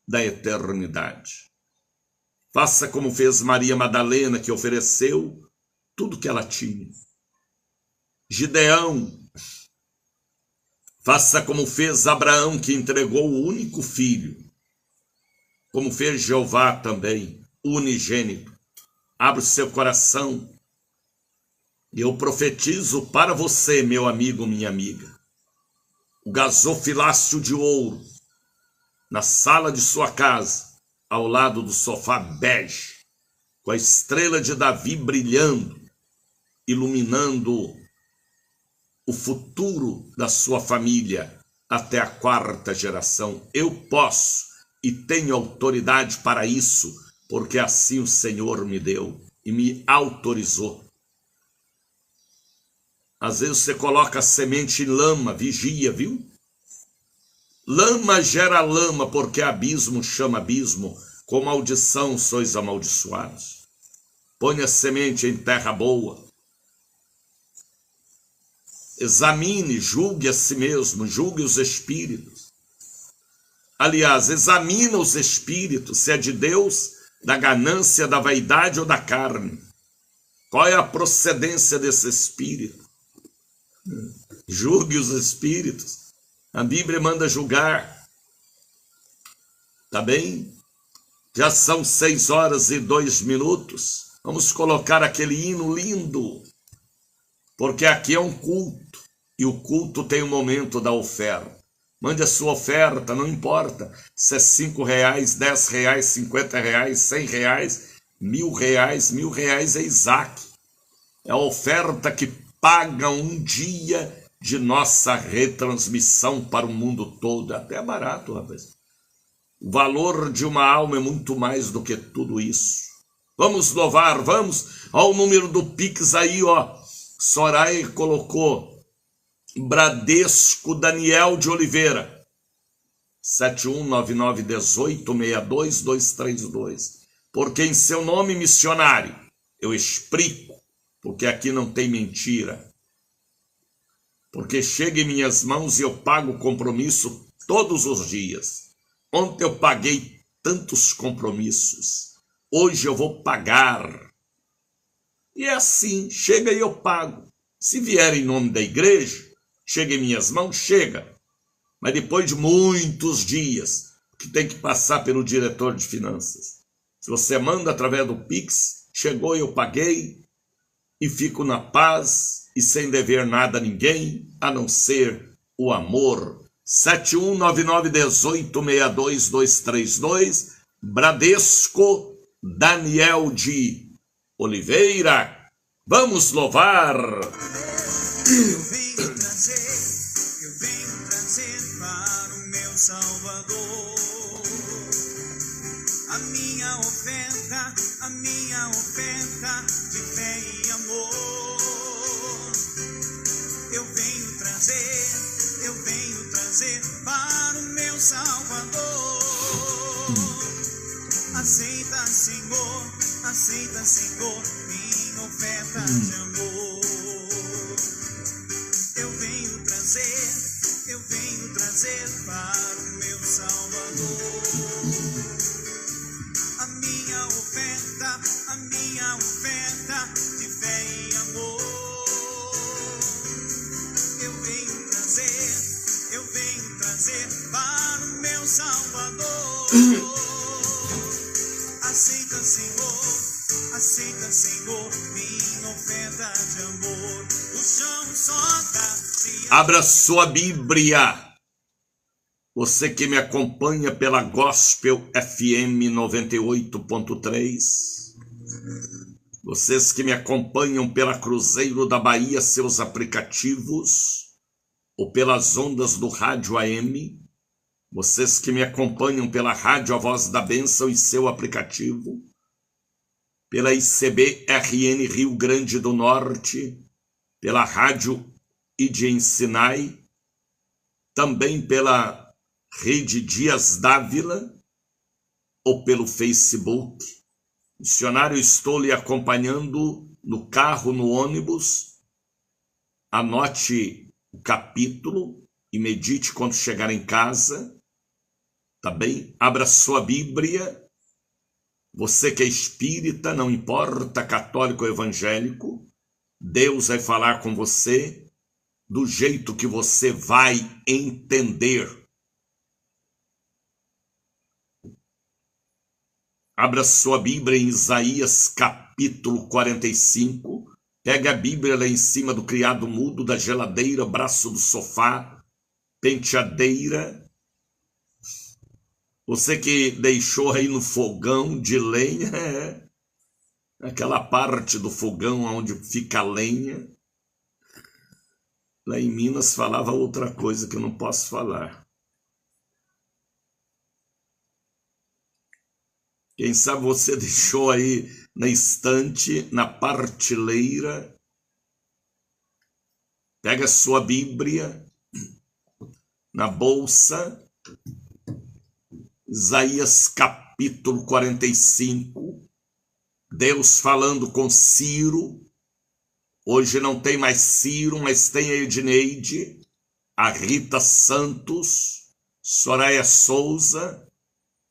da eternidade. Faça como fez Maria Madalena, que ofereceu tudo que ela tinha. Gideão, faça como fez Abraão, que entregou o único filho. Como fez Jeová também, o unigênito. Abre o seu coração. E eu profetizo para você, meu amigo, minha amiga, o gasofilácio de ouro na sala de sua casa, ao lado do sofá bege, com a estrela de Davi brilhando, iluminando o futuro da sua família até a 4ª geração. Eu posso e tenho autoridade para isso, porque assim o Senhor me deu e me autorizou. Às vezes você coloca a semente em lama, vigia, viu? Lama gera lama, porque abismo chama abismo. Com maldição sois amaldiçoados. Põe a semente em terra boa. Examine, julgue a si mesmo, julgue os espíritos. Aliás, examina os espíritos, se é de Deus, da ganância, da vaidade ou da carne. Qual é a procedência desse espírito? Julgue os espíritos. A Bíblia manda julgar. Tá bem? Já são 6h02. Vamos colocar aquele hino lindo. Porque aqui é um culto. E o culto tem o momento da oferta. Mande a sua oferta, não importa se é R$5, R$10, R$50, R$100, R$1.000. R$1.000 é Isaac. É a oferta que paga um dia de nossa retransmissão para o mundo todo. Até é barato, rapaz. O valor de uma alma é muito mais do que tudo isso. Vamos louvar, vamos ao número do Pix aí, ó. Soraya colocou Bradesco Daniel de Oliveira 7199186232. Porque em seu nome, missionário, eu explico, porque aqui não tem mentira. Porque chega em minhas mãos e eu pago o compromisso todos os dias. Ontem eu paguei tantos compromissos. Hoje eu vou pagar. E é assim, chega e eu pago. Se vier em nome da igreja, chega em minhas mãos, chega. Mas depois de muitos dias, que tem que passar pelo diretor de finanças. Se você manda através do Pix, chegou e eu paguei, e fico na paz e sem dever nada a ninguém, a não ser o amor. 7199186232, Bradesco Daniel de Oliveira. Vamos louvar. Eu venho trazer para o meu Salvador a minha oferta de fé e amor. Eu venho trazer para o meu Salvador. Aceita, Senhor, minha oferta de amor. Eu venho trazer para o meu Salvador a minha oferta de fé e amor. Eu venho trazer para o meu Salvador. Aceita, Senhor, minha oferta de amor. O chão só dá. Abra sua Bíblia. Você que me acompanha pela Gospel FM 98.3. Vocês que me acompanham pela Cruzeiro da Bahia, seus aplicativos, ou pelas ondas do rádio AM. Vocês que me acompanham pela Rádio A Voz da Bênção e seu aplicativo, pela ICB-RN Rio Grande do Norte, pela Rádio Idem Sinai, também pela Rede Dias Dávila, ou pelo Facebook. Missionário, estou lhe acompanhando no carro, no ônibus. Anote o capítulo e medite quando chegar em casa. Tá bem? Abra sua Bíblia. Você que é espírita, não importa, católico ou evangélico, Deus vai falar com você do jeito que você vai entender. Abra sua Bíblia em Isaías capítulo 45. Pegue a Bíblia lá em cima do criado mudo, da geladeira, braço do sofá, penteadeira. Você que deixou aí no fogão de lenha, aquela parte do fogão onde fica a lenha. Lá em Minas falava outra coisa que eu não posso falar. Quem sabe você deixou aí na estante, na prateleira. Pega a sua Bíblia, na bolsa, Isaías capítulo 45, Deus falando com Ciro. Hoje não tem mais Ciro, mas tem a Edneide, a Rita Santos, Soraya Souza,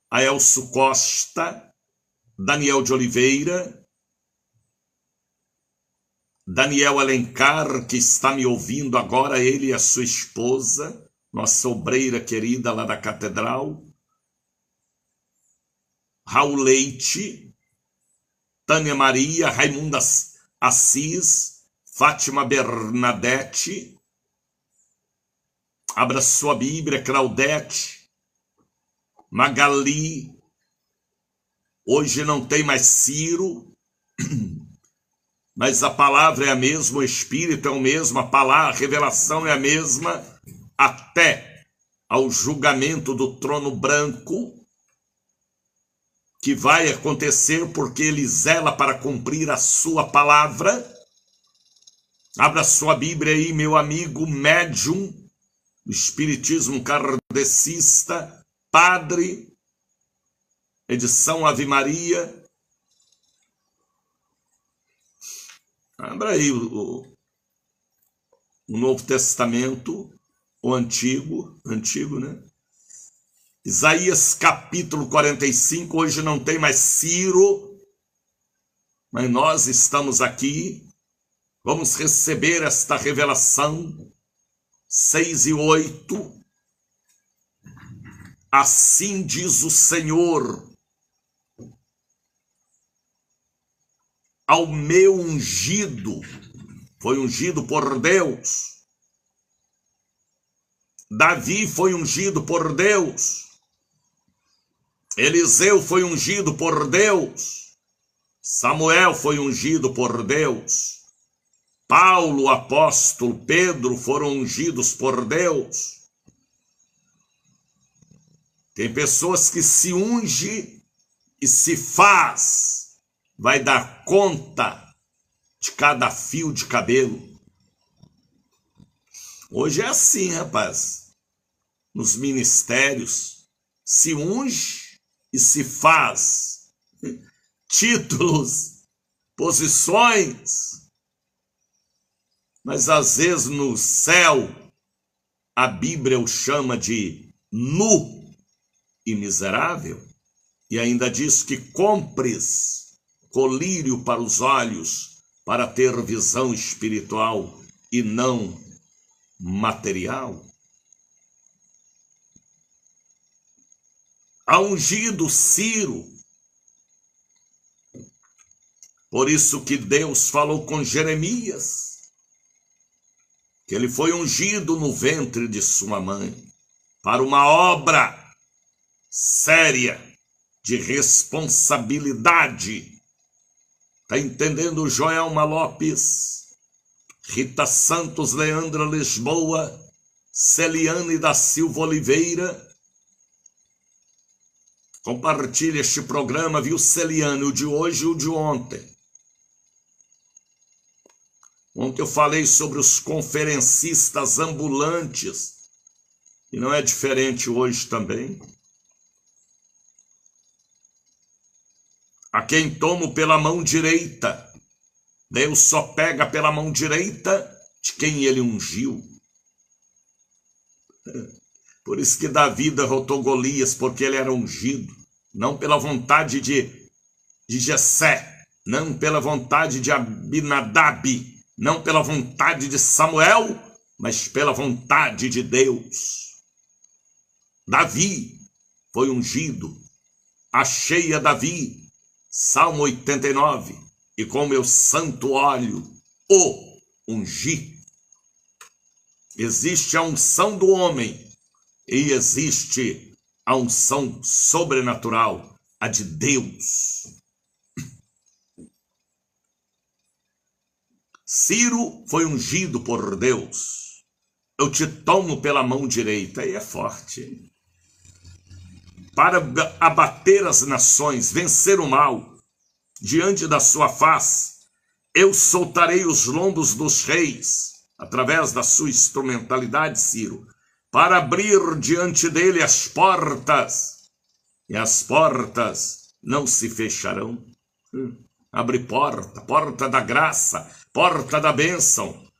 a Elcio Costa, Daniel de Oliveira, Daniel Alencar, que está me ouvindo agora, ele e a sua esposa, nossa obreira querida lá da Catedral, Raul Leite, Tânia Maria, Raimunda Assis, Fátima Bernadette, abra sua Bíblia, Claudete, Magali, hoje não tem mais Ciro, mas a palavra é a mesma, o Espírito é o mesmo, a palavra, a revelação é a mesma, até ao julgamento do trono branco, que vai acontecer porque ele zela para cumprir a sua palavra. Abra sua Bíblia aí, meu amigo médium, do espiritismo kardecista, padre, edição Ave Maria. Abra aí o Novo Testamento, o Antigo, né? Isaías capítulo 45, hoje não tem mais Ciro, mas nós estamos aqui, vamos receber esta revelação, 6 e 8, assim diz o Senhor, ao meu ungido, foi ungido por Deus, Davi foi ungido por Deus, Eliseu foi ungido por Deus, Samuel foi ungido por Deus, Paulo, apóstolo, Pedro foram ungidos por Deus. Tem pessoas que se unge e se faz, vai dar conta de cada fio de cabelo. Hoje é assim, rapaz, nos ministérios, se unge e se faz, títulos, posições, mas às vezes no céu a Bíblia o chama de nu e miserável, e ainda diz que compres colírio para os olhos para ter visão espiritual e não material. A ungido Ciro, por isso que Deus falou com Jeremias, que ele foi ungido no ventre de sua mãe, para uma obra séria, de responsabilidade. Está entendendo, Joelma Lopes, Rita Santos, Leandra Lisboa, Celiane da Silva Oliveira? Compartilhe este programa, viu, Celiane, o de hoje e o de ontem. Ontem eu falei sobre os conferencistas ambulantes, e não é diferente hoje também. A quem tomo pela mão direita, Deus só pega pela mão direita de quem ele ungiu. Por isso que Davi derrotou Golias, porque ele era ungido, não pela vontade de Jessé, não pela vontade de Abinadab, não pela vontade de Samuel, mas pela vontade de Deus. Davi foi ungido, achei a Davi, Salmo 89, e com meu santo óleo o ungi. Existe a unção do homem e existe a unção sobrenatural, a de Deus. Ciro foi ungido por Deus. Eu te tomo pela mão direita. E é forte. Para abater as nações, vencer o mal diante da sua face. Eu soltarei os lombos dos reis, através da sua instrumentalidade, Ciro, para abrir diante dele as portas, e as portas não se fecharão. Abre porta, porta da graça, porta da bênção,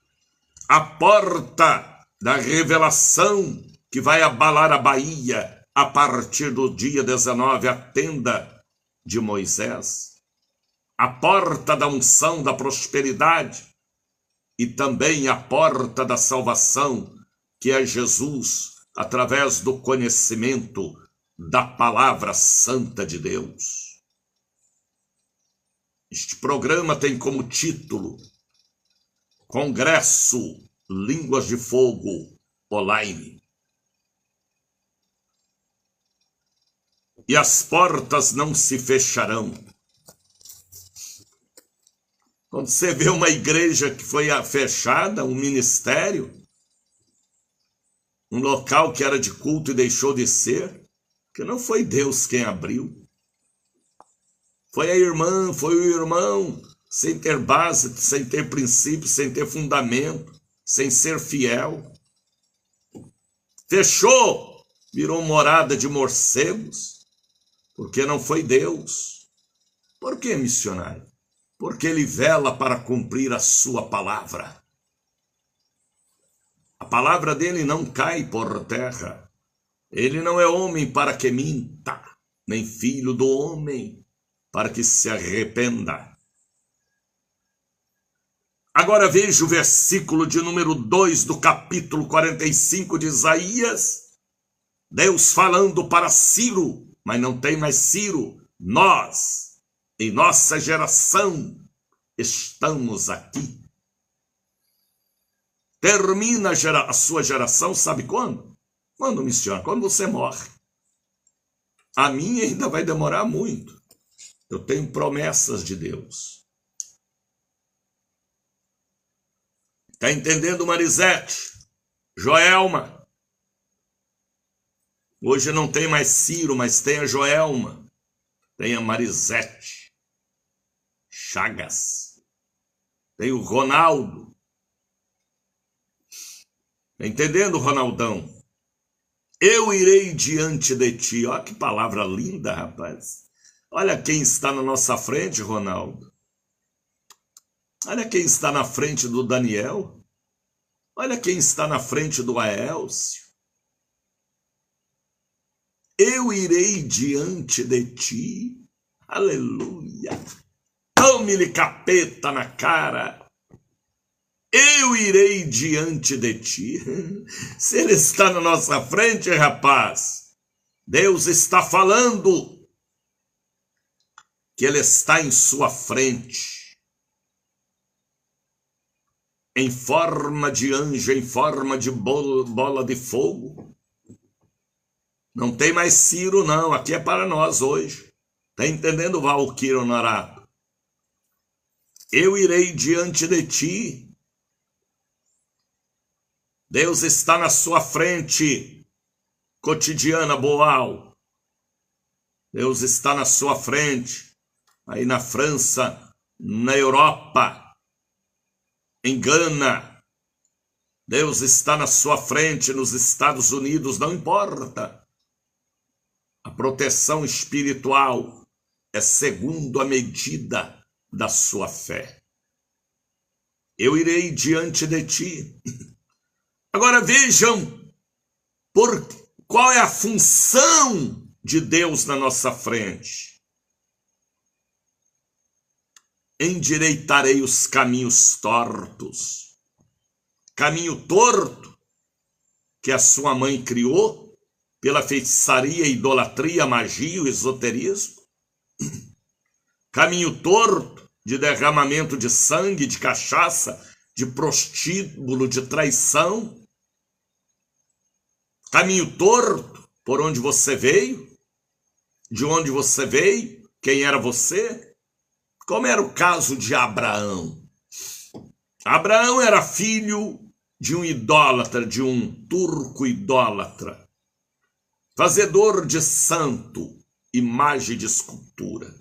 a porta da revelação que vai abalar a Bahia a partir do dia 19, a tenda de Moisés, a porta da unção da prosperidade e também a porta da salvação, que é Jesus, através do conhecimento da palavra santa de Deus. Este programa tem como título Congresso Línguas de Fogo Online. E as portas não se fecharão. Quando você vê uma igreja que foi fechada, um ministério, um local que era de culto e deixou de ser, que não foi Deus quem abriu. Foi a irmã, foi o irmão, sem ter base, sem ter princípio, sem ter fundamento, sem ser fiel. Fechou, virou morada de morcegos, porque não foi Deus. Por que, missionário? Porque ele vela para cumprir a sua palavra. A palavra dele não cai por terra. Ele não é homem para que minta, nem filho do homem para que se arrependa. Agora veja o versículo de número 2 do capítulo 45 de Isaías. Deus falando para Ciro, mas não tem mais Ciro. Nós, em nossa geração, estamos aqui. Termina a sua geração, sabe quando? Quando, missionário? Quando você morre. A minha ainda vai demorar muito. Eu tenho promessas de Deus. Está entendendo, Marisete? Joelma? Hoje não tem mais Ciro, mas tem a Joelma. Tem a Marisete. Chagas. Tem o Ronaldo. Está entendendo, Ronaldão? Eu irei diante de ti. Olha que palavra linda, rapaz. Olha quem está na nossa frente, Ronaldo. Olha quem está na frente do Daniel. Olha quem está na frente do Aélcio. Eu irei diante de ti. Aleluia. Tome-lhe capeta na cara. Eu irei diante de ti. Se ele está na nossa frente, rapaz, Deus está falando que ele está em sua frente, em forma de anjo, em forma de bola de fogo. Não tem mais Ciro, não. Aqui é para nós hoje. Está entendendo, Valquírio Honorato? Eu irei diante de ti. Deus está na sua frente, cotidiana Boal. Deus está na sua frente. Aí na França, na Europa, em Gana, Deus está na sua frente, nos Estados Unidos, não importa. A proteção espiritual é segundo a medida da sua fé. Eu irei diante de ti. Agora vejam, qual é a função de Deus na nossa frente. Endireitarei os caminhos tortos. Caminho torto que a sua mãe criou pela feitiçaria, idolatria, magia, o esoterismo. Caminho torto de derramamento de sangue, de cachaça, de prostíbulo, de traição. Caminho torto por onde você veio, de onde você veio, quem era você. Como era o caso de Abraão. Abraão era filho de um idólatra, de um turco idólatra, fazedor de santo, imagem de escultura.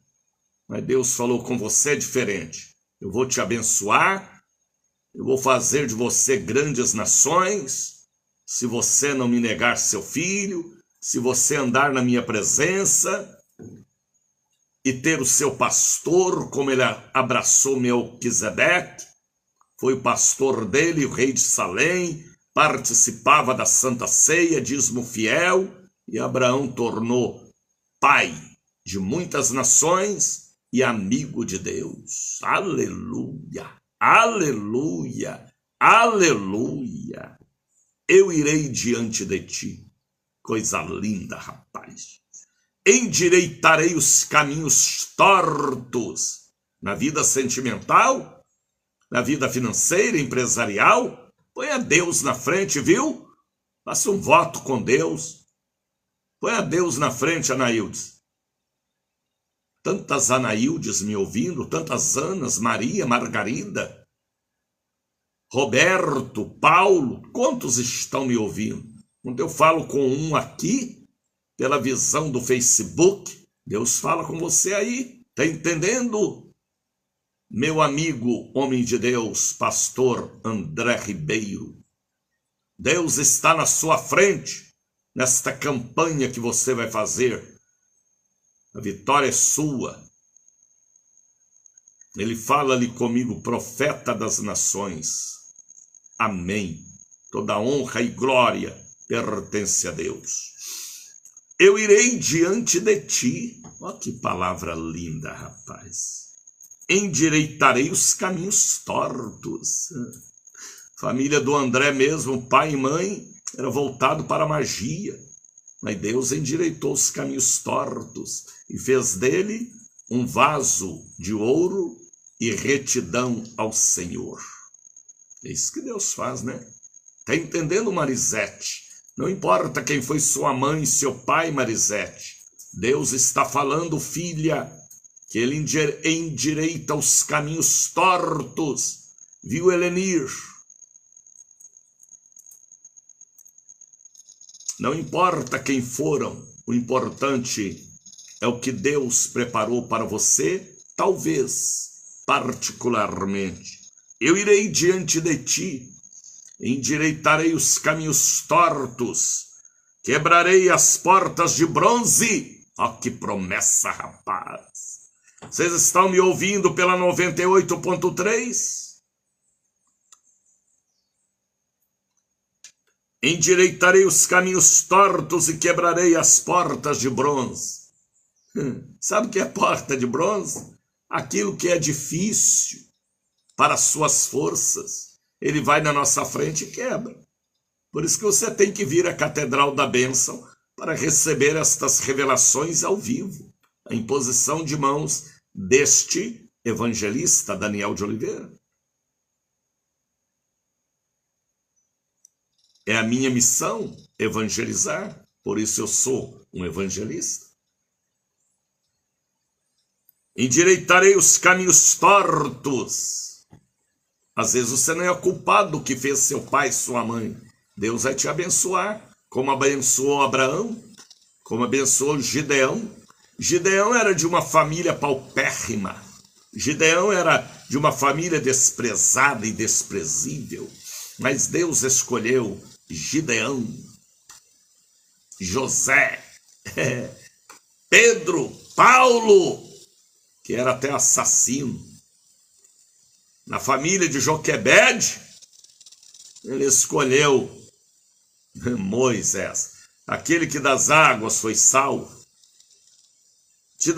Mas Deus falou: com você é diferente. Eu vou te abençoar, eu vou fazer de você grandes nações, se você não me negar seu filho, se você andar na minha presença e ter o seu pastor, como ele abraçou Melquisedeque, foi o pastor dele, o rei de Salém, participava da Santa Ceia, dízimo fiel, e Abraão tornou pai de muitas nações e amigo de Deus. Aleluia, aleluia, aleluia. Eu irei diante de ti. Coisa linda, rapaz. Endireitarei os caminhos tortos na vida sentimental, na vida financeira, empresarial. Põe a Deus na frente, viu? Faça um voto com Deus. Põe a Deus na frente, Anaildes. Tantas Anaildes me ouvindo, tantas Anas, Maria, Margarida, Roberto, Paulo, quantos estão me ouvindo? Quando eu falo com um aqui, pela visão do Facebook, Deus fala com você aí, tá entendendo? Meu amigo, homem de Deus, pastor André Ribeiro, Deus está na sua frente, nesta campanha que você vai fazer. A vitória é sua. Ele fala ali comigo, profeta das nações. Amém. Toda honra e glória pertence a Deus. Eu irei diante de ti. Olha que palavra linda, rapaz. Endireitarei os caminhos tortos. Família do André mesmo, pai e mãe, era voltado para a magia. Mas Deus endireitou os caminhos tortos e fez dele um vaso de ouro e retidão ao Senhor. É isso que Deus faz, né? Tá entendendo, Marisete? Não importa quem foi sua mãe, seu pai, Marisete. Deus está falando, filha, que ele endireita os caminhos tortos. Viu, Helenir? Não importa quem foram, o importante é o que Deus preparou para você, talvez, particularmente. Eu irei diante de ti, endireitarei os caminhos tortos, quebrarei as portas de bronze. Ó, que promessa, rapaz! Vocês estão me ouvindo pela 98.3? Endireitarei os caminhos tortos e quebrarei as portas de bronze. Sabe o que é porta de bronze? Aquilo que é difícil para suas forças. Ele vai na nossa frente e quebra. Por isso que você tem que vir à Catedral da Bênção para receber estas revelações ao vivo. A imposição de mãos deste evangelista, Daniel de Oliveira. É a minha missão evangelizar, por isso eu sou um evangelista. Endireitarei os caminhos tortos. Às vezes você não é culpado do que fez seu pai e sua mãe. Deus vai te abençoar, como abençoou Abraão, como abençoou Gideão. Gideão era de uma família paupérrima. Gideão era de uma família desprezada e desprezível. Mas Deus escolheu Gideão, José, Pedro, Paulo, que era até assassino. Na família de Joquebede, ele escolheu Moisés, aquele que das águas foi salvo. Te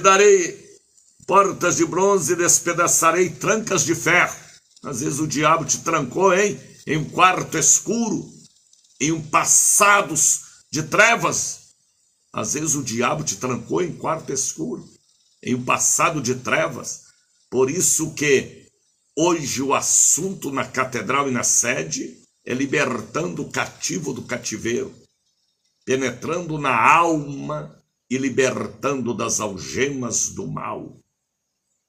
darei portas de bronze e despedaçarei trancas de ferro. Às vezes o diabo te trancou, hein? Em um quarto escuro, em um passado de trevas. Às vezes o diabo te trancou em um quarto escuro, em um passado de trevas. Por isso que hoje o assunto na catedral e na sede é libertando o cativo do cativeiro, penetrando na alma e libertando das algemas do mal.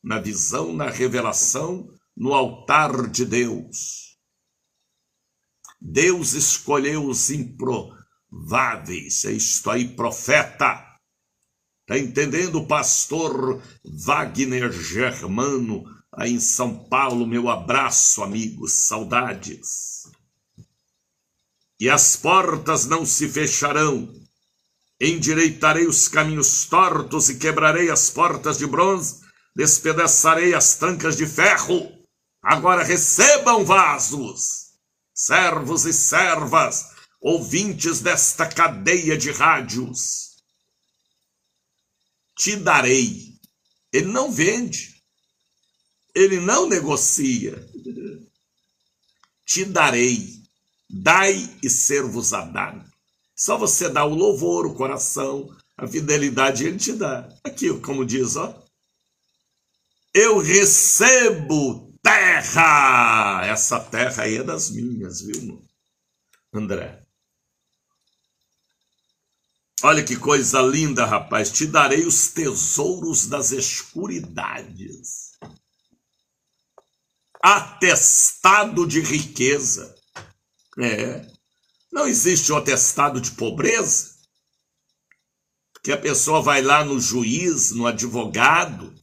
Na visão, na revelação no altar de Deus. Deus escolheu os improváveis, é isto aí, profeta. Está entendendo, pastor Wagner Germano, aí em São Paulo? Meu abraço, amigos, saudades. E as portas não se fecharão, endireitarei os caminhos tortos e quebrarei as portas de bronze, despedaçarei as trancas de ferro. Agora recebam vasos, servos e servas, ouvintes desta cadeia de rádios. Te darei. Ele não vende, ele não negocia. Te darei, dai e ser-vos-á dado. Só você dá o louvor, o coração, a fidelidade, ele te dá. Aqui, como diz, ó. Eu recebo terra. Essa terra aí é das minhas, viu, André? Olha que coisa linda, rapaz. Te darei os tesouros das escuridades. Atestado de riqueza. Não existe um atestado de pobreza, que a pessoa vai lá no juiz, no advogado,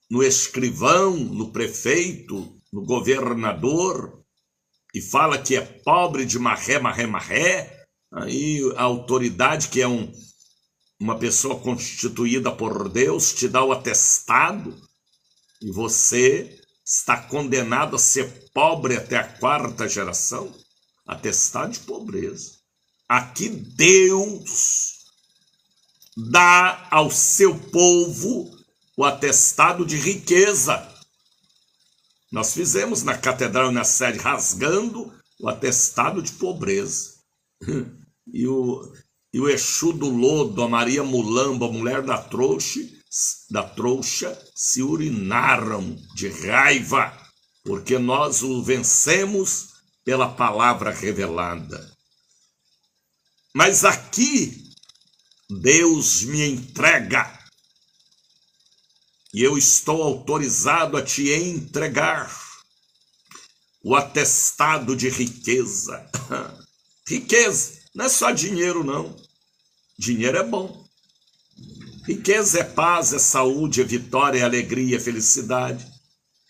no escrivão, no prefeito, no governador, e fala que é pobre de marré. Aí a autoridade, que é uma pessoa constituída por Deus, te dá o atestado, e você está condenado a ser pobre até a 4ª geração. Atestado de pobreza. Aqui Deus dá ao seu povo o atestado de riqueza. Nós fizemos na catedral, na série, rasgando o atestado de pobreza. E o Exu do Lodo, a Maria Mulamba, a mulher da trouxa, se urinaram de raiva, porque nós o vencemos pela palavra revelada. Mas aqui Deus me entrega, e eu estou autorizado a te entregar o atestado de riqueza. Riqueza não é só dinheiro, não. Dinheiro é bom. Riqueza é paz, é saúde, é vitória, é alegria, é felicidade.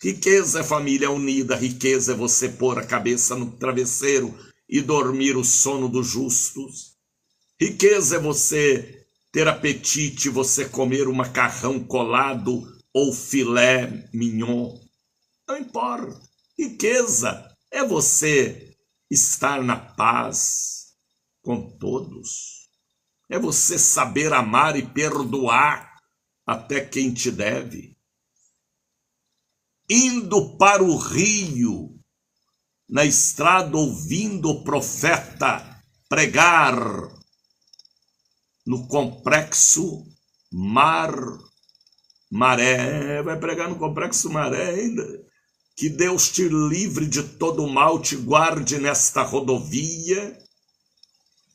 Riqueza é família unida, riqueza é você pôr a cabeça no travesseiro e dormir o sono dos justos. Riqueza é você ter apetite, você comer um macarrão colado ou filé mignon. Não importa. Riqueza é você estar na paz com todos. É você saber amar e perdoar até quem te deve. Indo para o rio, na estrada, ouvindo o profeta pregar no complexo Maré. Vai pregar no complexo Maré ainda? Que Deus te livre de todo mal, te guarde nesta rodovia,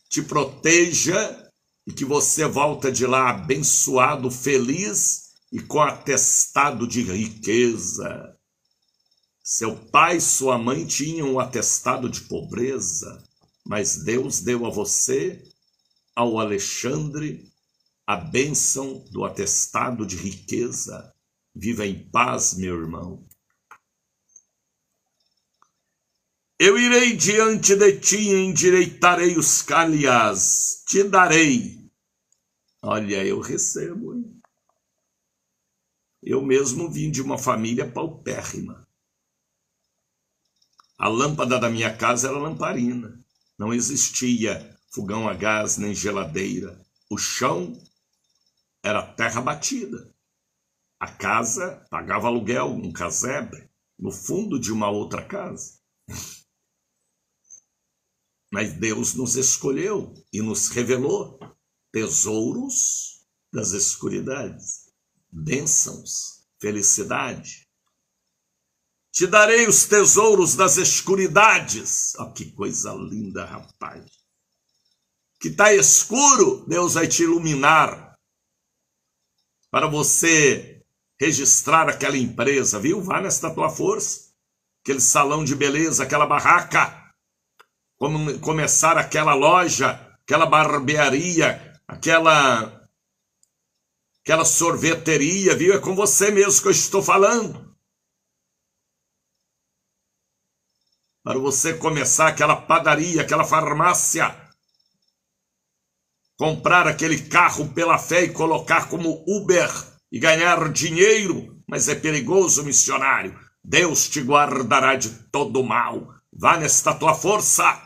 te proteja e que você volta de lá abençoado, feliz e com atestado de riqueza. Seu pai e sua mãe tinham um atestado de pobreza, mas Deus deu a você, ao Alexandre, a bênção do atestado de riqueza. Viva em paz, meu irmão. Eu irei diante de ti e endireitarei os calhas, te darei. Olha, eu recebo, hein? Eu mesmo vim de uma família paupérrima. A lâmpada da minha casa era lamparina. Não existia fogão a gás nem geladeira. O chão era terra batida. A casa pagava aluguel, um casebre, no fundo de uma outra casa. Mas Deus nos escolheu e nos revelou tesouros das escuridades, bênçãos, felicidade. Te darei os tesouros das escuridades. Oh, que coisa linda, rapaz. Que está escuro, Deus vai te iluminar para você registrar aquela empresa, viu? Vá nesta tua força. aquele salão de beleza, aquela barraca, começar aquela loja, aquela barbearia, aquela sorveteria, viu? É com você mesmo que eu estou falando. Para você começar aquela padaria, aquela farmácia, comprar aquele carro pela fé e colocar como Uber e ganhar dinheiro, mas é perigoso, missionário. Deus te guardará de todo mal. Vá nesta tua força.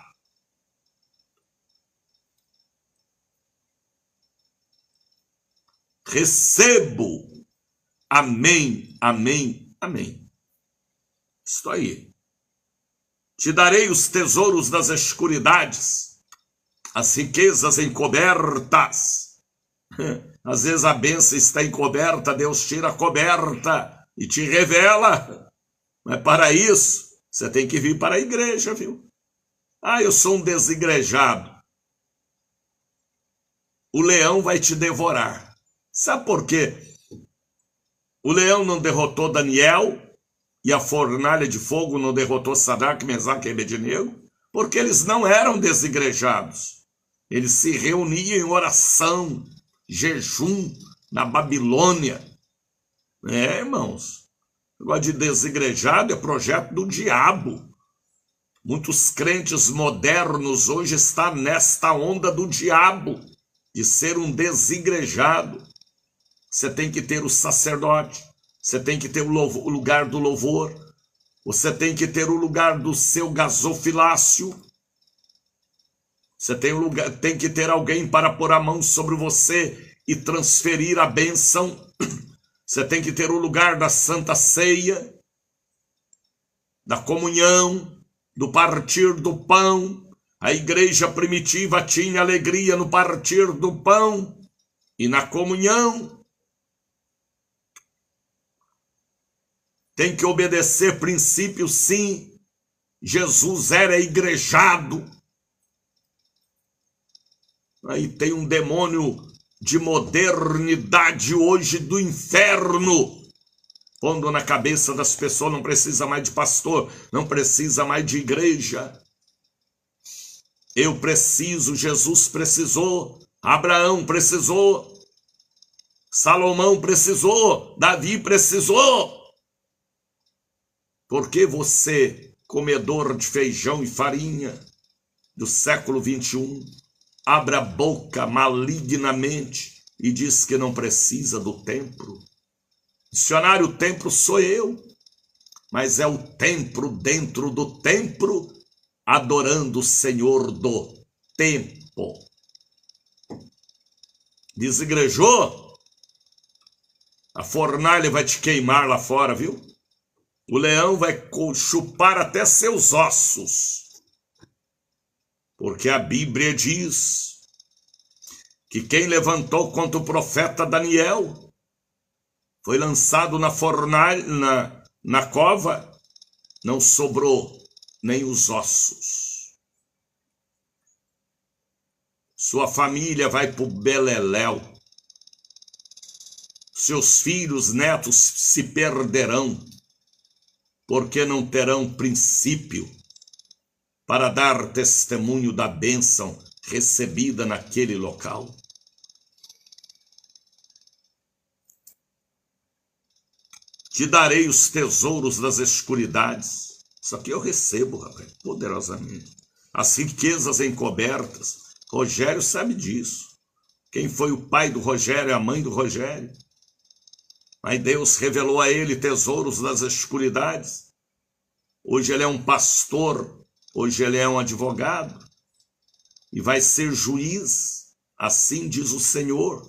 Recebo. Amém, amém, amém. Estou aí. Te darei os tesouros das escuridades, as riquezas encobertas. Às vezes a bênção está encoberta, Deus tira a coberta e te revela. Mas para isso, você tem que vir para a igreja, viu? Ah, eu sou um desigrejado. O leão vai te devorar. Sabe por quê? O leão não derrotou Daniel e a fornalha de fogo não derrotou Sadraque, Mesaque e Abednego? Porque eles não eram desigrejados. Eles se reuniam em oração, jejum, na Babilônia. Irmãos, o negócio de desigrejado é projeto do diabo. Muitos crentes modernos hoje estão nesta onda do diabo, de ser um desigrejado. Você tem que ter o sacerdote, você tem que ter o lugar do louvor, você tem que ter o lugar do seu gasofilácio, você tem que ter alguém para pôr a mão sobre você e transferir a bênção. Você tem que ter o lugar da Santa Ceia, da comunhão, do partir do pão. A igreja primitiva tinha alegria no partir do pão e na comunhão. Tem que obedecer princípios, sim. Jesus era igrejado. Aí tem um demônio de modernidade hoje do inferno, pondo na cabeça das pessoas, não precisa mais de pastor, não precisa mais de igreja. Eu preciso, Jesus precisou, Abraão precisou, Salomão precisou, Davi precisou. Por que você, comedor de feijão e farinha do século 21, abre a boca malignamente e diz que não precisa do templo? Missionário, o templo sou eu, mas é o templo dentro do templo, adorando o Senhor do tempo. Desigrejou? A fornalha vai te queimar lá fora, viu? O leão vai chupar até seus ossos. Porque a Bíblia diz que quem levantou contra o profeta Daniel foi lançado na fornalha, na cova, não sobrou nem os ossos. Sua família vai para o beleléu. Seus filhos, netos se perderão, porque não terão princípio para dar testemunho da bênção recebida naquele local. Te darei os tesouros das escuridades. Isso aqui eu recebo, rapaz, poderosamente. As riquezas encobertas. Rogério sabe disso. Quem foi o pai do Rogério, a mãe do Rogério? Mas Deus revelou a ele tesouros das escuridades. Hoje ele é um pastor, hoje ele é um advogado e vai ser juiz, assim diz o Senhor.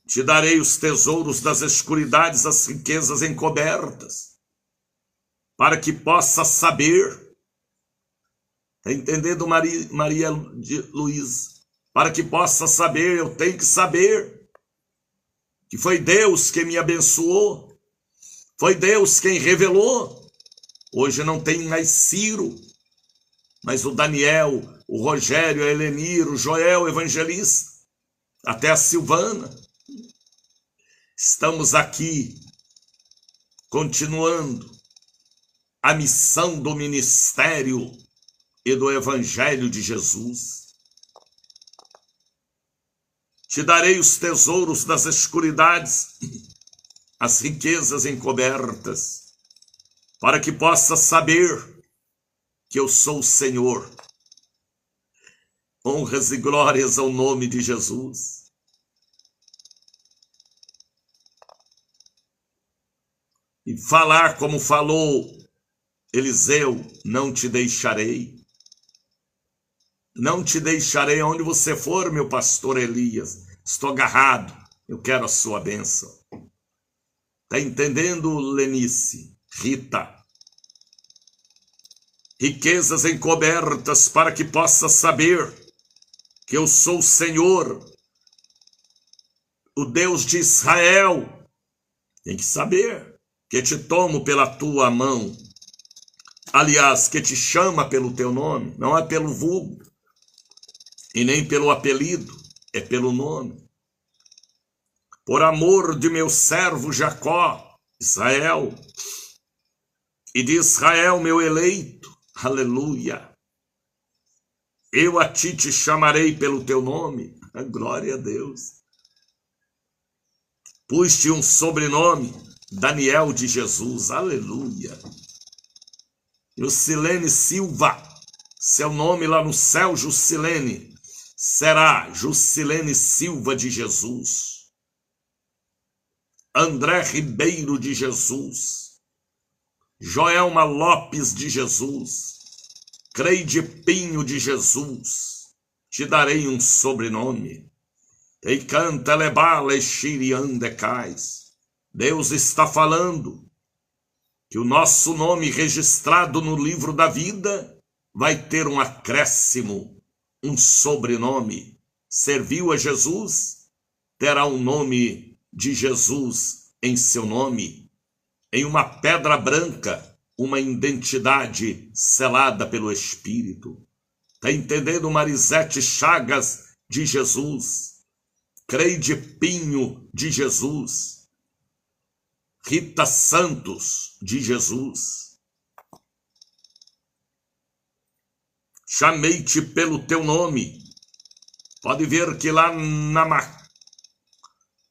Te darei os tesouros das escuridades, as riquezas encobertas, para que possa saber. Está entendendo, Maria Luísa? Para que possa saber, eu tenho que saber que foi Deus quem me abençoou, foi Deus quem revelou. Hoje não tem mais Ciro, mas o Daniel, o Rogério, a Helenir, o Joel, o evangelista, até a Silvana. Estamos aqui, continuando a missão do ministério e do Evangelho de Jesus. Te darei os tesouros das escuridades, as riquezas encobertas, para que possas saber que eu sou o Senhor. Honras e glórias ao nome de Jesus. E falar como falou Eliseu: não te deixarei. Não te deixarei aonde você for, meu pastor Elias. Estou agarrado, eu quero a sua bênção. Está entendendo, Lenice, Rita? Riquezas encobertas para que possa saber que eu sou o Senhor, o Deus de Israel. Tem que saber que te tomo pela tua mão. Aliás, que te chama pelo teu nome, não é pelo vulgo e nem pelo apelido, é pelo nome. Por amor de meu servo Jacó, Israel, e de Israel meu eleito, aleluia. Eu a ti te chamarei pelo teu nome, glória a Deus. Pus-te um sobrenome, Daniel de Jesus, aleluia. Juscelene Silva, seu nome lá no céu, Juscelene, será Juscelene Silva de Jesus. André Ribeiro de Jesus. Joelma Lopes de Jesus. Creide Pinho de Jesus. Te darei um sobrenome. E canta lebala Xiriandecais. Deus está falando que o nosso nome registrado no livro da vida vai ter um acréscimo, um sobrenome. Serviu a Jesus, terá um nome de Jesus em seu nome. Em uma pedra branca, uma identidade selada pelo Espírito. Está entendendo, Marisete Chagas de Jesus? Creide Pinho de Jesus? Rita Santos de Jesus. Chamei-te pelo teu nome. Pode ver que lá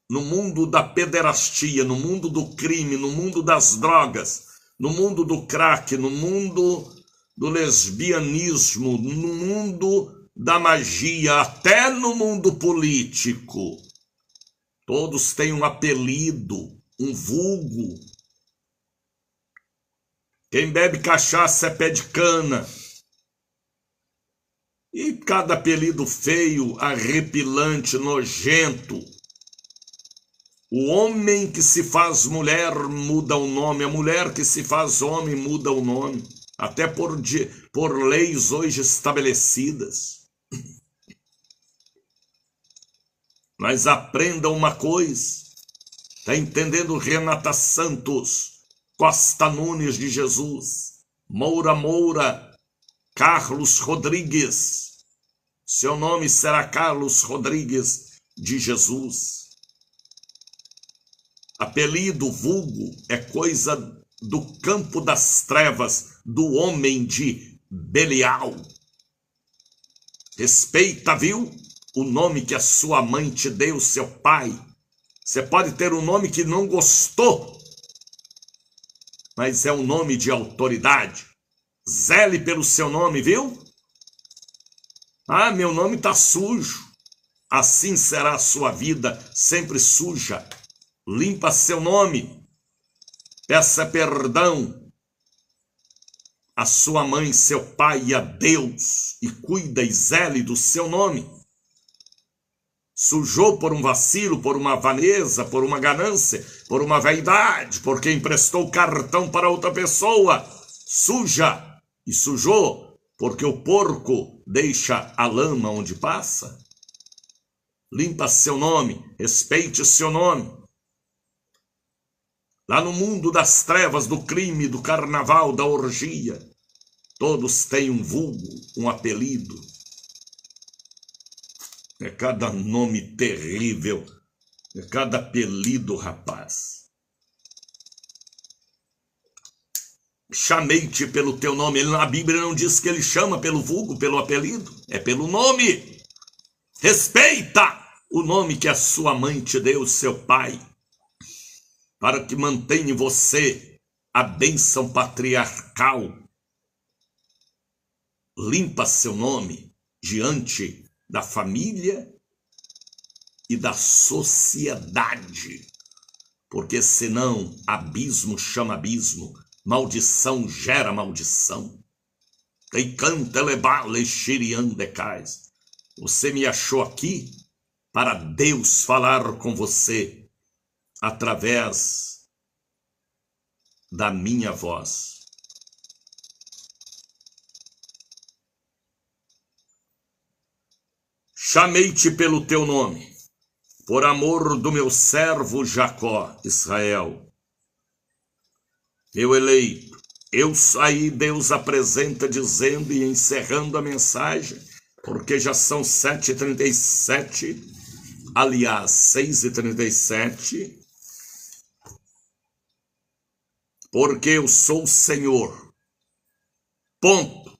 no mundo da pederastia, no mundo do crime, no mundo das drogas, no mundo do crack, no mundo do lesbianismo, no mundo da magia, até no mundo político, todos têm um apelido, um vulgo. Quem bebe cachaça é pé de cana. E cada apelido feio, arrepilante, nojento. O homem que se faz mulher muda o nome, a mulher que se faz homem muda o nome, até por leis hoje estabelecidas. Mas aprenda uma coisa. Está entendendo, Renata Santos, Costa Nunes de Jesus, Moura, Carlos Rodrigues. Seu nome será Carlos Rodrigues de Jesus. Apelido, vulgo, é coisa do campo das trevas, do homem de Belial. Respeita, viu? O nome que a sua mãe te deu, seu pai. Você pode ter um nome que não gostou, mas é um nome de autoridade. Zele pelo seu nome, viu? Ah, meu nome está sujo. Assim será a sua vida, sempre suja. Limpa seu nome. Peça perdão à sua mãe, seu pai e a Deus. E cuida e zele do seu nome. Sujou por um vacilo, por uma avareza, por uma ganância, por uma vaidade, porque emprestou cartão para outra pessoa. Suja e sujou, porque o porco deixa a lama onde passa. Limpa seu nome, respeite seu nome. Lá no mundo das trevas, do crime, do carnaval, da orgia, todos têm um vulgo, um apelido. É cada nome terrível. Cada apelido, rapaz. Chamei-te pelo teu nome. Ele, na Bíblia não diz que ele chama pelo vulgo, pelo apelido. É pelo nome. Respeita o nome que a sua mãe te deu, seu pai, para que mantenha em você a bênção patriarcal. Limpa seu nome diante da família e da sociedade, porque senão abismo chama abismo, maldição gera maldição. Você me achou aqui para Deus falar com você através da minha voz. Chamei-te pelo teu nome, por amor do meu servo Jacó, Israel, meu eleito. Aí Deus apresenta dizendo e encerrando a mensagem, porque já são 7h37, aliás, 6h37, porque eu sou o Senhor, ponto,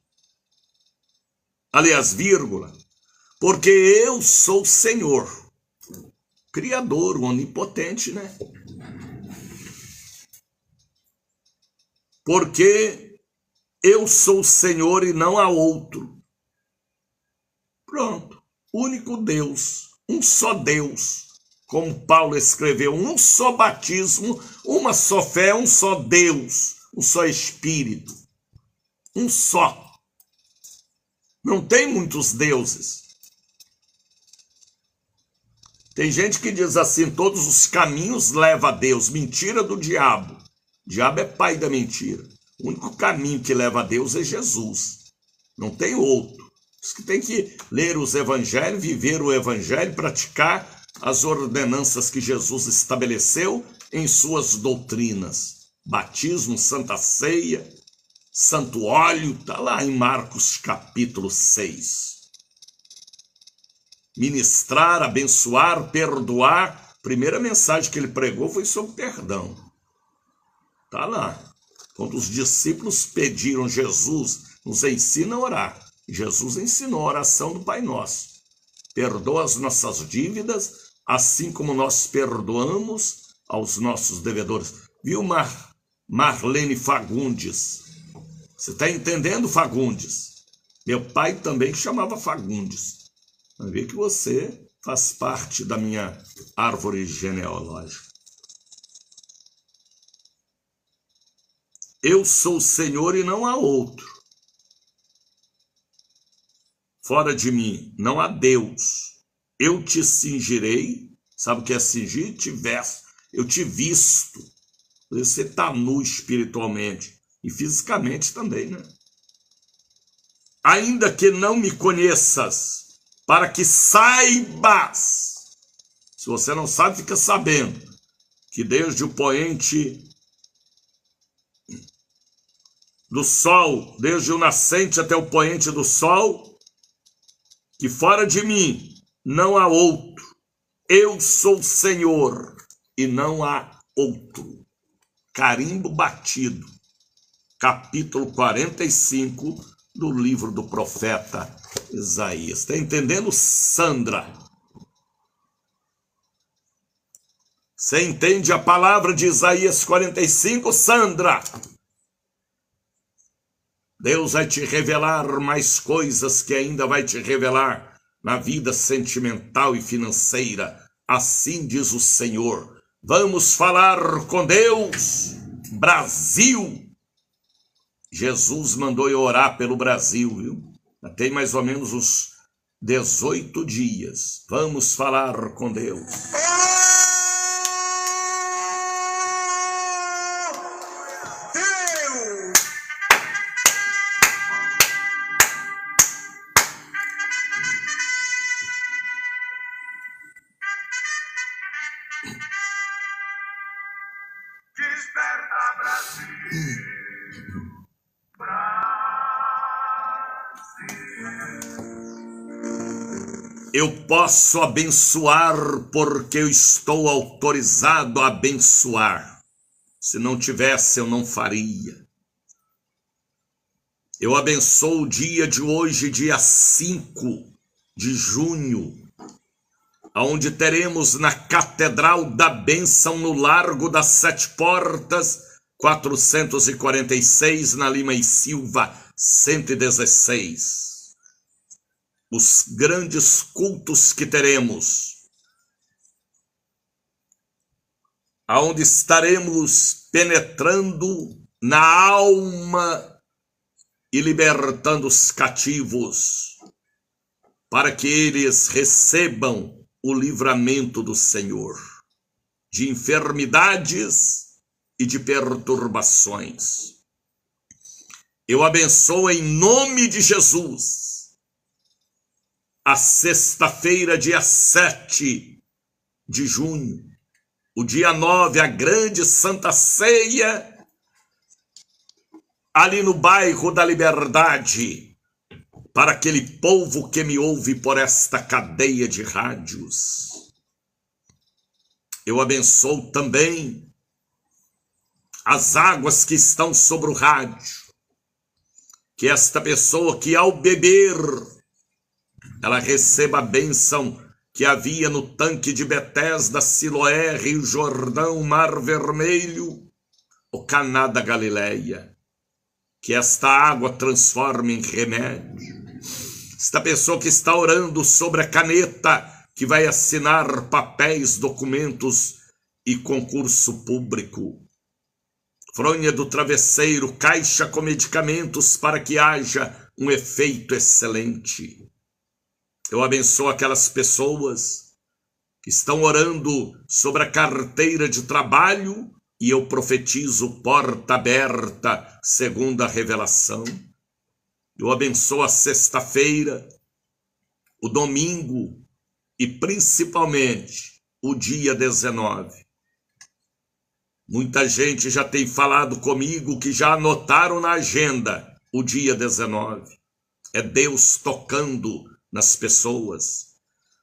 aliás, vírgula, porque eu sou o Senhor, Criador, onipotente, né? Porque eu sou o Senhor e não há outro. Pronto, único Deus, um só Deus, como Paulo escreveu, um só batismo, uma só fé, um só Deus, um só Espírito, um só. Não tem muitos deuses. Tem gente que diz assim, todos os caminhos levam a Deus. Mentira do diabo. O diabo é pai da mentira. O único caminho que leva a Deus é Jesus. Não tem outro. Por isso que tem que ler os evangelhos, viver o evangelho, praticar as ordenanças que Jesus estabeleceu em suas doutrinas. Batismo, Santa Ceia, Santo Óleo, está lá em Marcos capítulo 6. Ministrar, abençoar, perdoar. A primeira mensagem que ele pregou foi sobre perdão. Está lá. Quando os discípulos pediram, Jesus nos ensina a orar. Jesus ensinou a oração do Pai Nosso. Perdoa as nossas dívidas, assim como nós perdoamos aos nossos devedores. Viu, Marlene Fagundes? Você está entendendo, Fagundes? Meu pai também chamava Fagundes. Vai ver que você faz parte da minha árvore genealógica. Eu sou o Senhor e não há outro. Fora de mim não há Deus. Eu te cingirei. Sabe o que é cingir? Eu te visto. Você está nu espiritualmente e fisicamente também, né? Ainda que não me conheças, para que saibas. Se você não sabe, fica sabendo que desde o poente do sol, desde o nascente até o poente do sol, que fora de mim não há outro. Eu sou o Senhor e não há outro. Carimbo batido. Capítulo 45 do livro do profeta Isaías. Está entendendo, Sandra? Você entende a palavra de Isaías 45, Sandra? Deus vai te revelar mais coisas que ainda vai te revelar na vida sentimental e financeira. Assim diz o Senhor. Vamos falar com Deus. Brasil. Jesus mandou eu orar pelo Brasil, viu? Tem mais ou menos uns 18 dias. Vamos falar com Deus. Desperta, Brasil. eu posso abençoar porque eu estou autorizado a abençoar. Se não tivesse, eu não faria. Eu abençoo o dia de hoje, dia 5 de junho, onde teremos na Catedral da Bênção, no Largo das Sete Portas, 446, na Lima e Silva, 116. Os grandes cultos que teremos, aonde estaremos penetrando na alma e libertando os cativos, para que eles recebam o livramento do Senhor, de enfermidades e de perturbações. Eu abençoo em nome de Jesus a sexta-feira, dia 7 de junho, o dia 9, a grande Santa Ceia, ali no bairro da Liberdade, para aquele povo que me ouve por esta cadeia de rádios. Eu abençoo também as águas que estão sobre o rádio, que esta pessoa que ao beber, ela receba a bênção que havia no tanque de Betesda, Siloé, Rio Jordão, Mar Vermelho, o Caná da Galileia, que esta água transforme em remédio. Esta pessoa que está orando sobre a caneta, que vai assinar papéis, documentos e concurso público. Fronha do travesseiro, caixa com medicamentos para que haja um efeito excelente. Eu abençoo aquelas pessoas que estão orando sobre a carteira de trabalho e eu profetizo porta aberta, segundo a revelação. Eu abençoo a sexta-feira, o domingo e principalmente o dia 19. Muita gente já tem falado comigo que já anotaram na agenda o dia 19. É Deus tocando nas pessoas,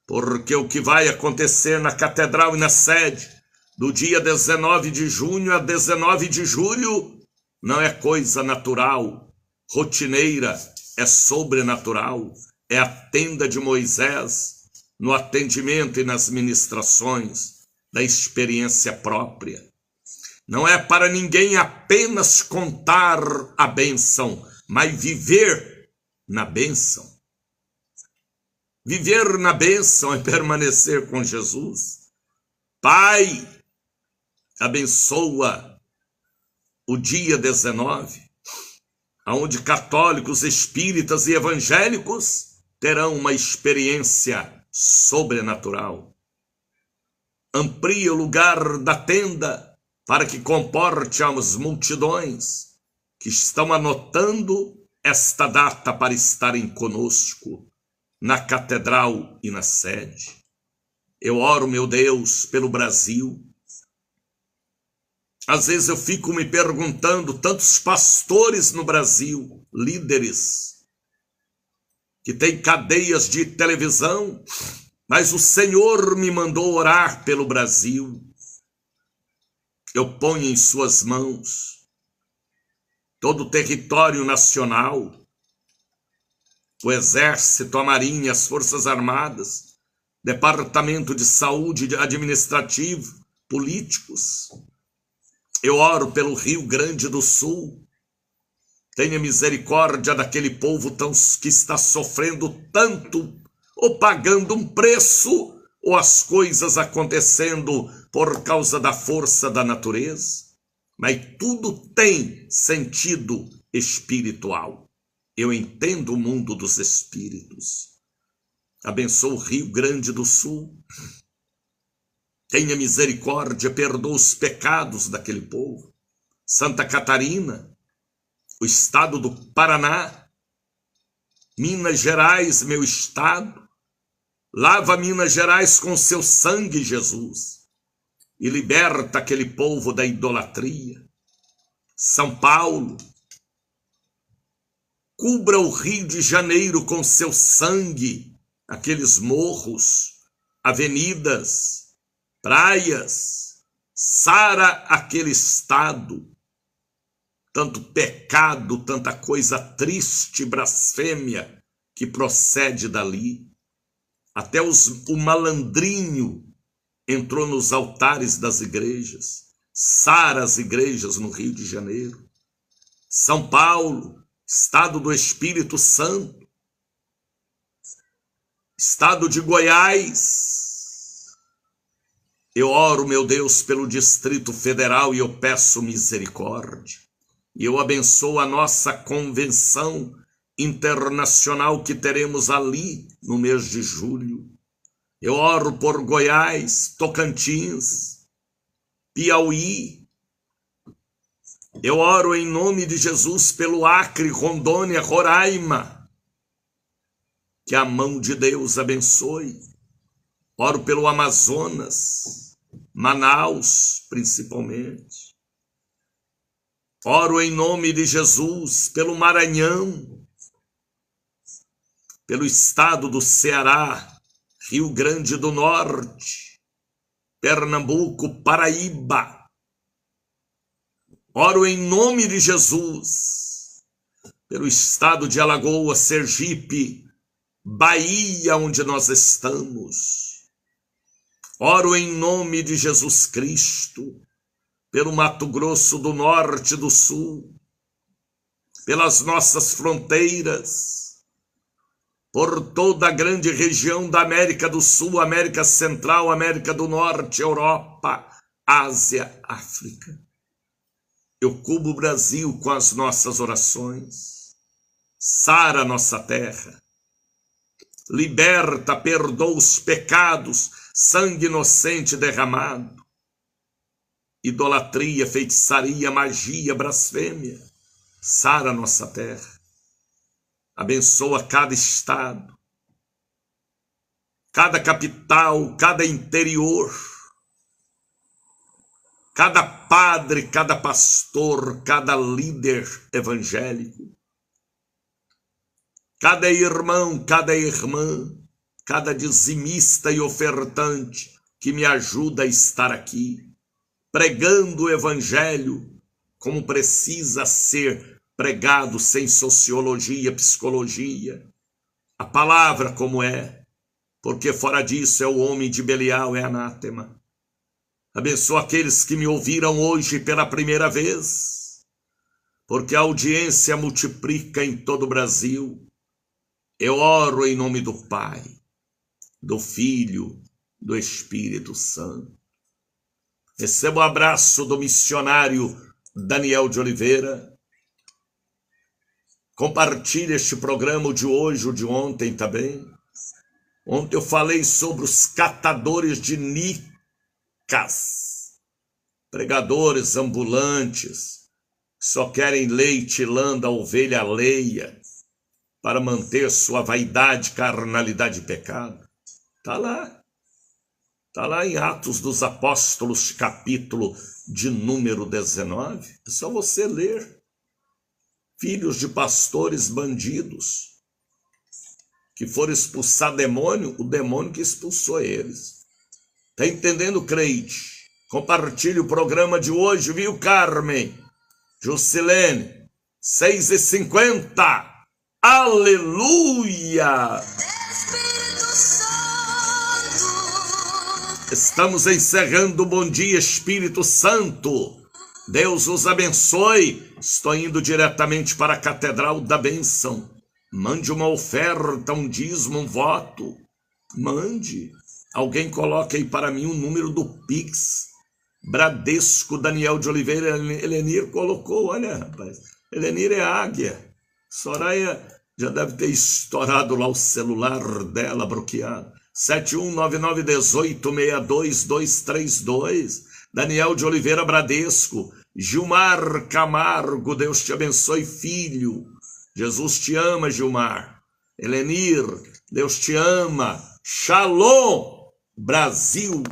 porque o que vai acontecer na catedral e na sede do dia 19 de junho a 19 de julho não é coisa natural, rotineira, é sobrenatural, é a tenda de Moisés no atendimento e nas ministrações da experiência própria. Não é para ninguém apenas contar a bênção, mas viver na bênção. Viver na bênção é permanecer com Jesus. Pai, abençoa o dia 19, onde católicos, espíritas e evangélicos terão uma experiência sobrenatural. Amplia o lugar da tenda para que comporte as multidões que estão anotando esta data para estarem conosco na catedral e na sede. Eu oro, meu Deus, pelo Brasil. Às vezes eu fico me perguntando, tantos pastores no Brasil, líderes, que têm cadeias de televisão, mas o Senhor me mandou orar pelo Brasil. Eu ponho em suas mãos todo o território nacional, o Exército, a Marinha, as Forças Armadas, Departamento de Saúde, administrativo, políticos. Eu oro pelo Rio Grande do Sul. Tenha misericórdia daquele povo que está sofrendo tanto, ou pagando um preço, ou as coisas acontecendo por causa da força da natureza. Mas tudo tem sentido espiritual. Eu entendo o mundo dos espíritos. Abençoa o Rio Grande do Sul. Tenha misericórdia, perdoa os pecados daquele povo. Santa Catarina, o estado do Paraná, Minas Gerais, meu estado. Lava Minas Gerais com seu sangue, Jesus, e liberta aquele povo da idolatria. São Paulo, cubra o Rio de Janeiro com seu sangue, aqueles morros, avenidas, praias, sara aquele estado, tanto pecado, tanta coisa triste, blasfêmia que procede dali. Até o malandrinho entrou nos altares das igrejas, sara as igrejas no Rio de Janeiro. São Paulo, estado do Espírito Santo, estado de Goiás. Eu oro, meu Deus, pelo Distrito Federal e eu peço misericórdia. E eu abençoo a nossa convenção internacional que teremos ali no mês de julho. Eu oro por Goiás, Tocantins, Piauí. Eu oro em nome de Jesus pelo Acre, Rondônia, Roraima. Que a mão de Deus abençoe. Oro pelo Amazonas, Manaus, principalmente. Oro em nome de Jesus pelo Maranhão, pelo estado do Ceará, Rio Grande do Norte, Pernambuco, Paraíba. Oro em nome de Jesus pelo estado de Alagoas, Sergipe, Bahia, onde nós estamos. Oro em nome de Jesus Cristo pelo Mato Grosso do Norte e do Sul, pelas nossas fronteiras, por toda a grande região da América do Sul, América Central, América do Norte, Europa, Ásia, África. Eu cubro o Brasil com as nossas orações. Sara a nossa terra. Liberta, perdoa os pecados, sangue inocente derramado. Idolatria, feitiçaria, magia, blasfêmia. Sara a nossa terra. Abençoa cada estado, cada capital, cada interior, cada padre, cada pastor, cada líder evangélico, cada irmão, cada irmã, cada dizimista e ofertante que me ajuda a estar aqui, pregando o evangelho como precisa ser pregado, sem sociologia, psicologia, a palavra como é, porque fora disso é o homem de Belial, é anátema. Abençoa aqueles que me ouviram hoje pela primeira vez, porque a audiência multiplica em todo o Brasil. Eu oro em nome do Pai, do Filho, do Espírito Santo. Recebo o abraço do missionário Daniel de Oliveira. Compartilhe este programa de hoje, o de ontem também. Ontem eu falei sobre os catadores de nicas, pregadores ambulantes, que só querem leite, lã da ovelha alheia, para manter sua vaidade, carnalidade e pecado. Está lá em Atos dos Apóstolos, capítulo de número 19. É só você ler. Filhos de pastores bandidos, que foram expulsar demônio, o demônio que expulsou eles. Está entendendo, crente? Compartilhe o programa de hoje, viu, Carmen? Juscelene, 6h50. Aleluia! Espírito Santo, Estamos encerrando o Bom Dia, Espírito Santo. Deus os abençoe. Estou indo diretamente para a Catedral da Bênção. Mande uma oferta, um dízimo, um voto. Mande. Alguém coloque aí para mim o número do Pix. Bradesco, Daniel de Oliveira. Helenir colocou, olha, rapaz. Helenir é águia. Soraya já deve ter estourado lá o celular dela, bloqueado. 7199186232. Daniel de Oliveira, Bradesco. Gilmar Camargo, Deus te abençoe, filho. Jesus te ama, Gilmar. Helenir, Deus te ama. Shalom, Brasil.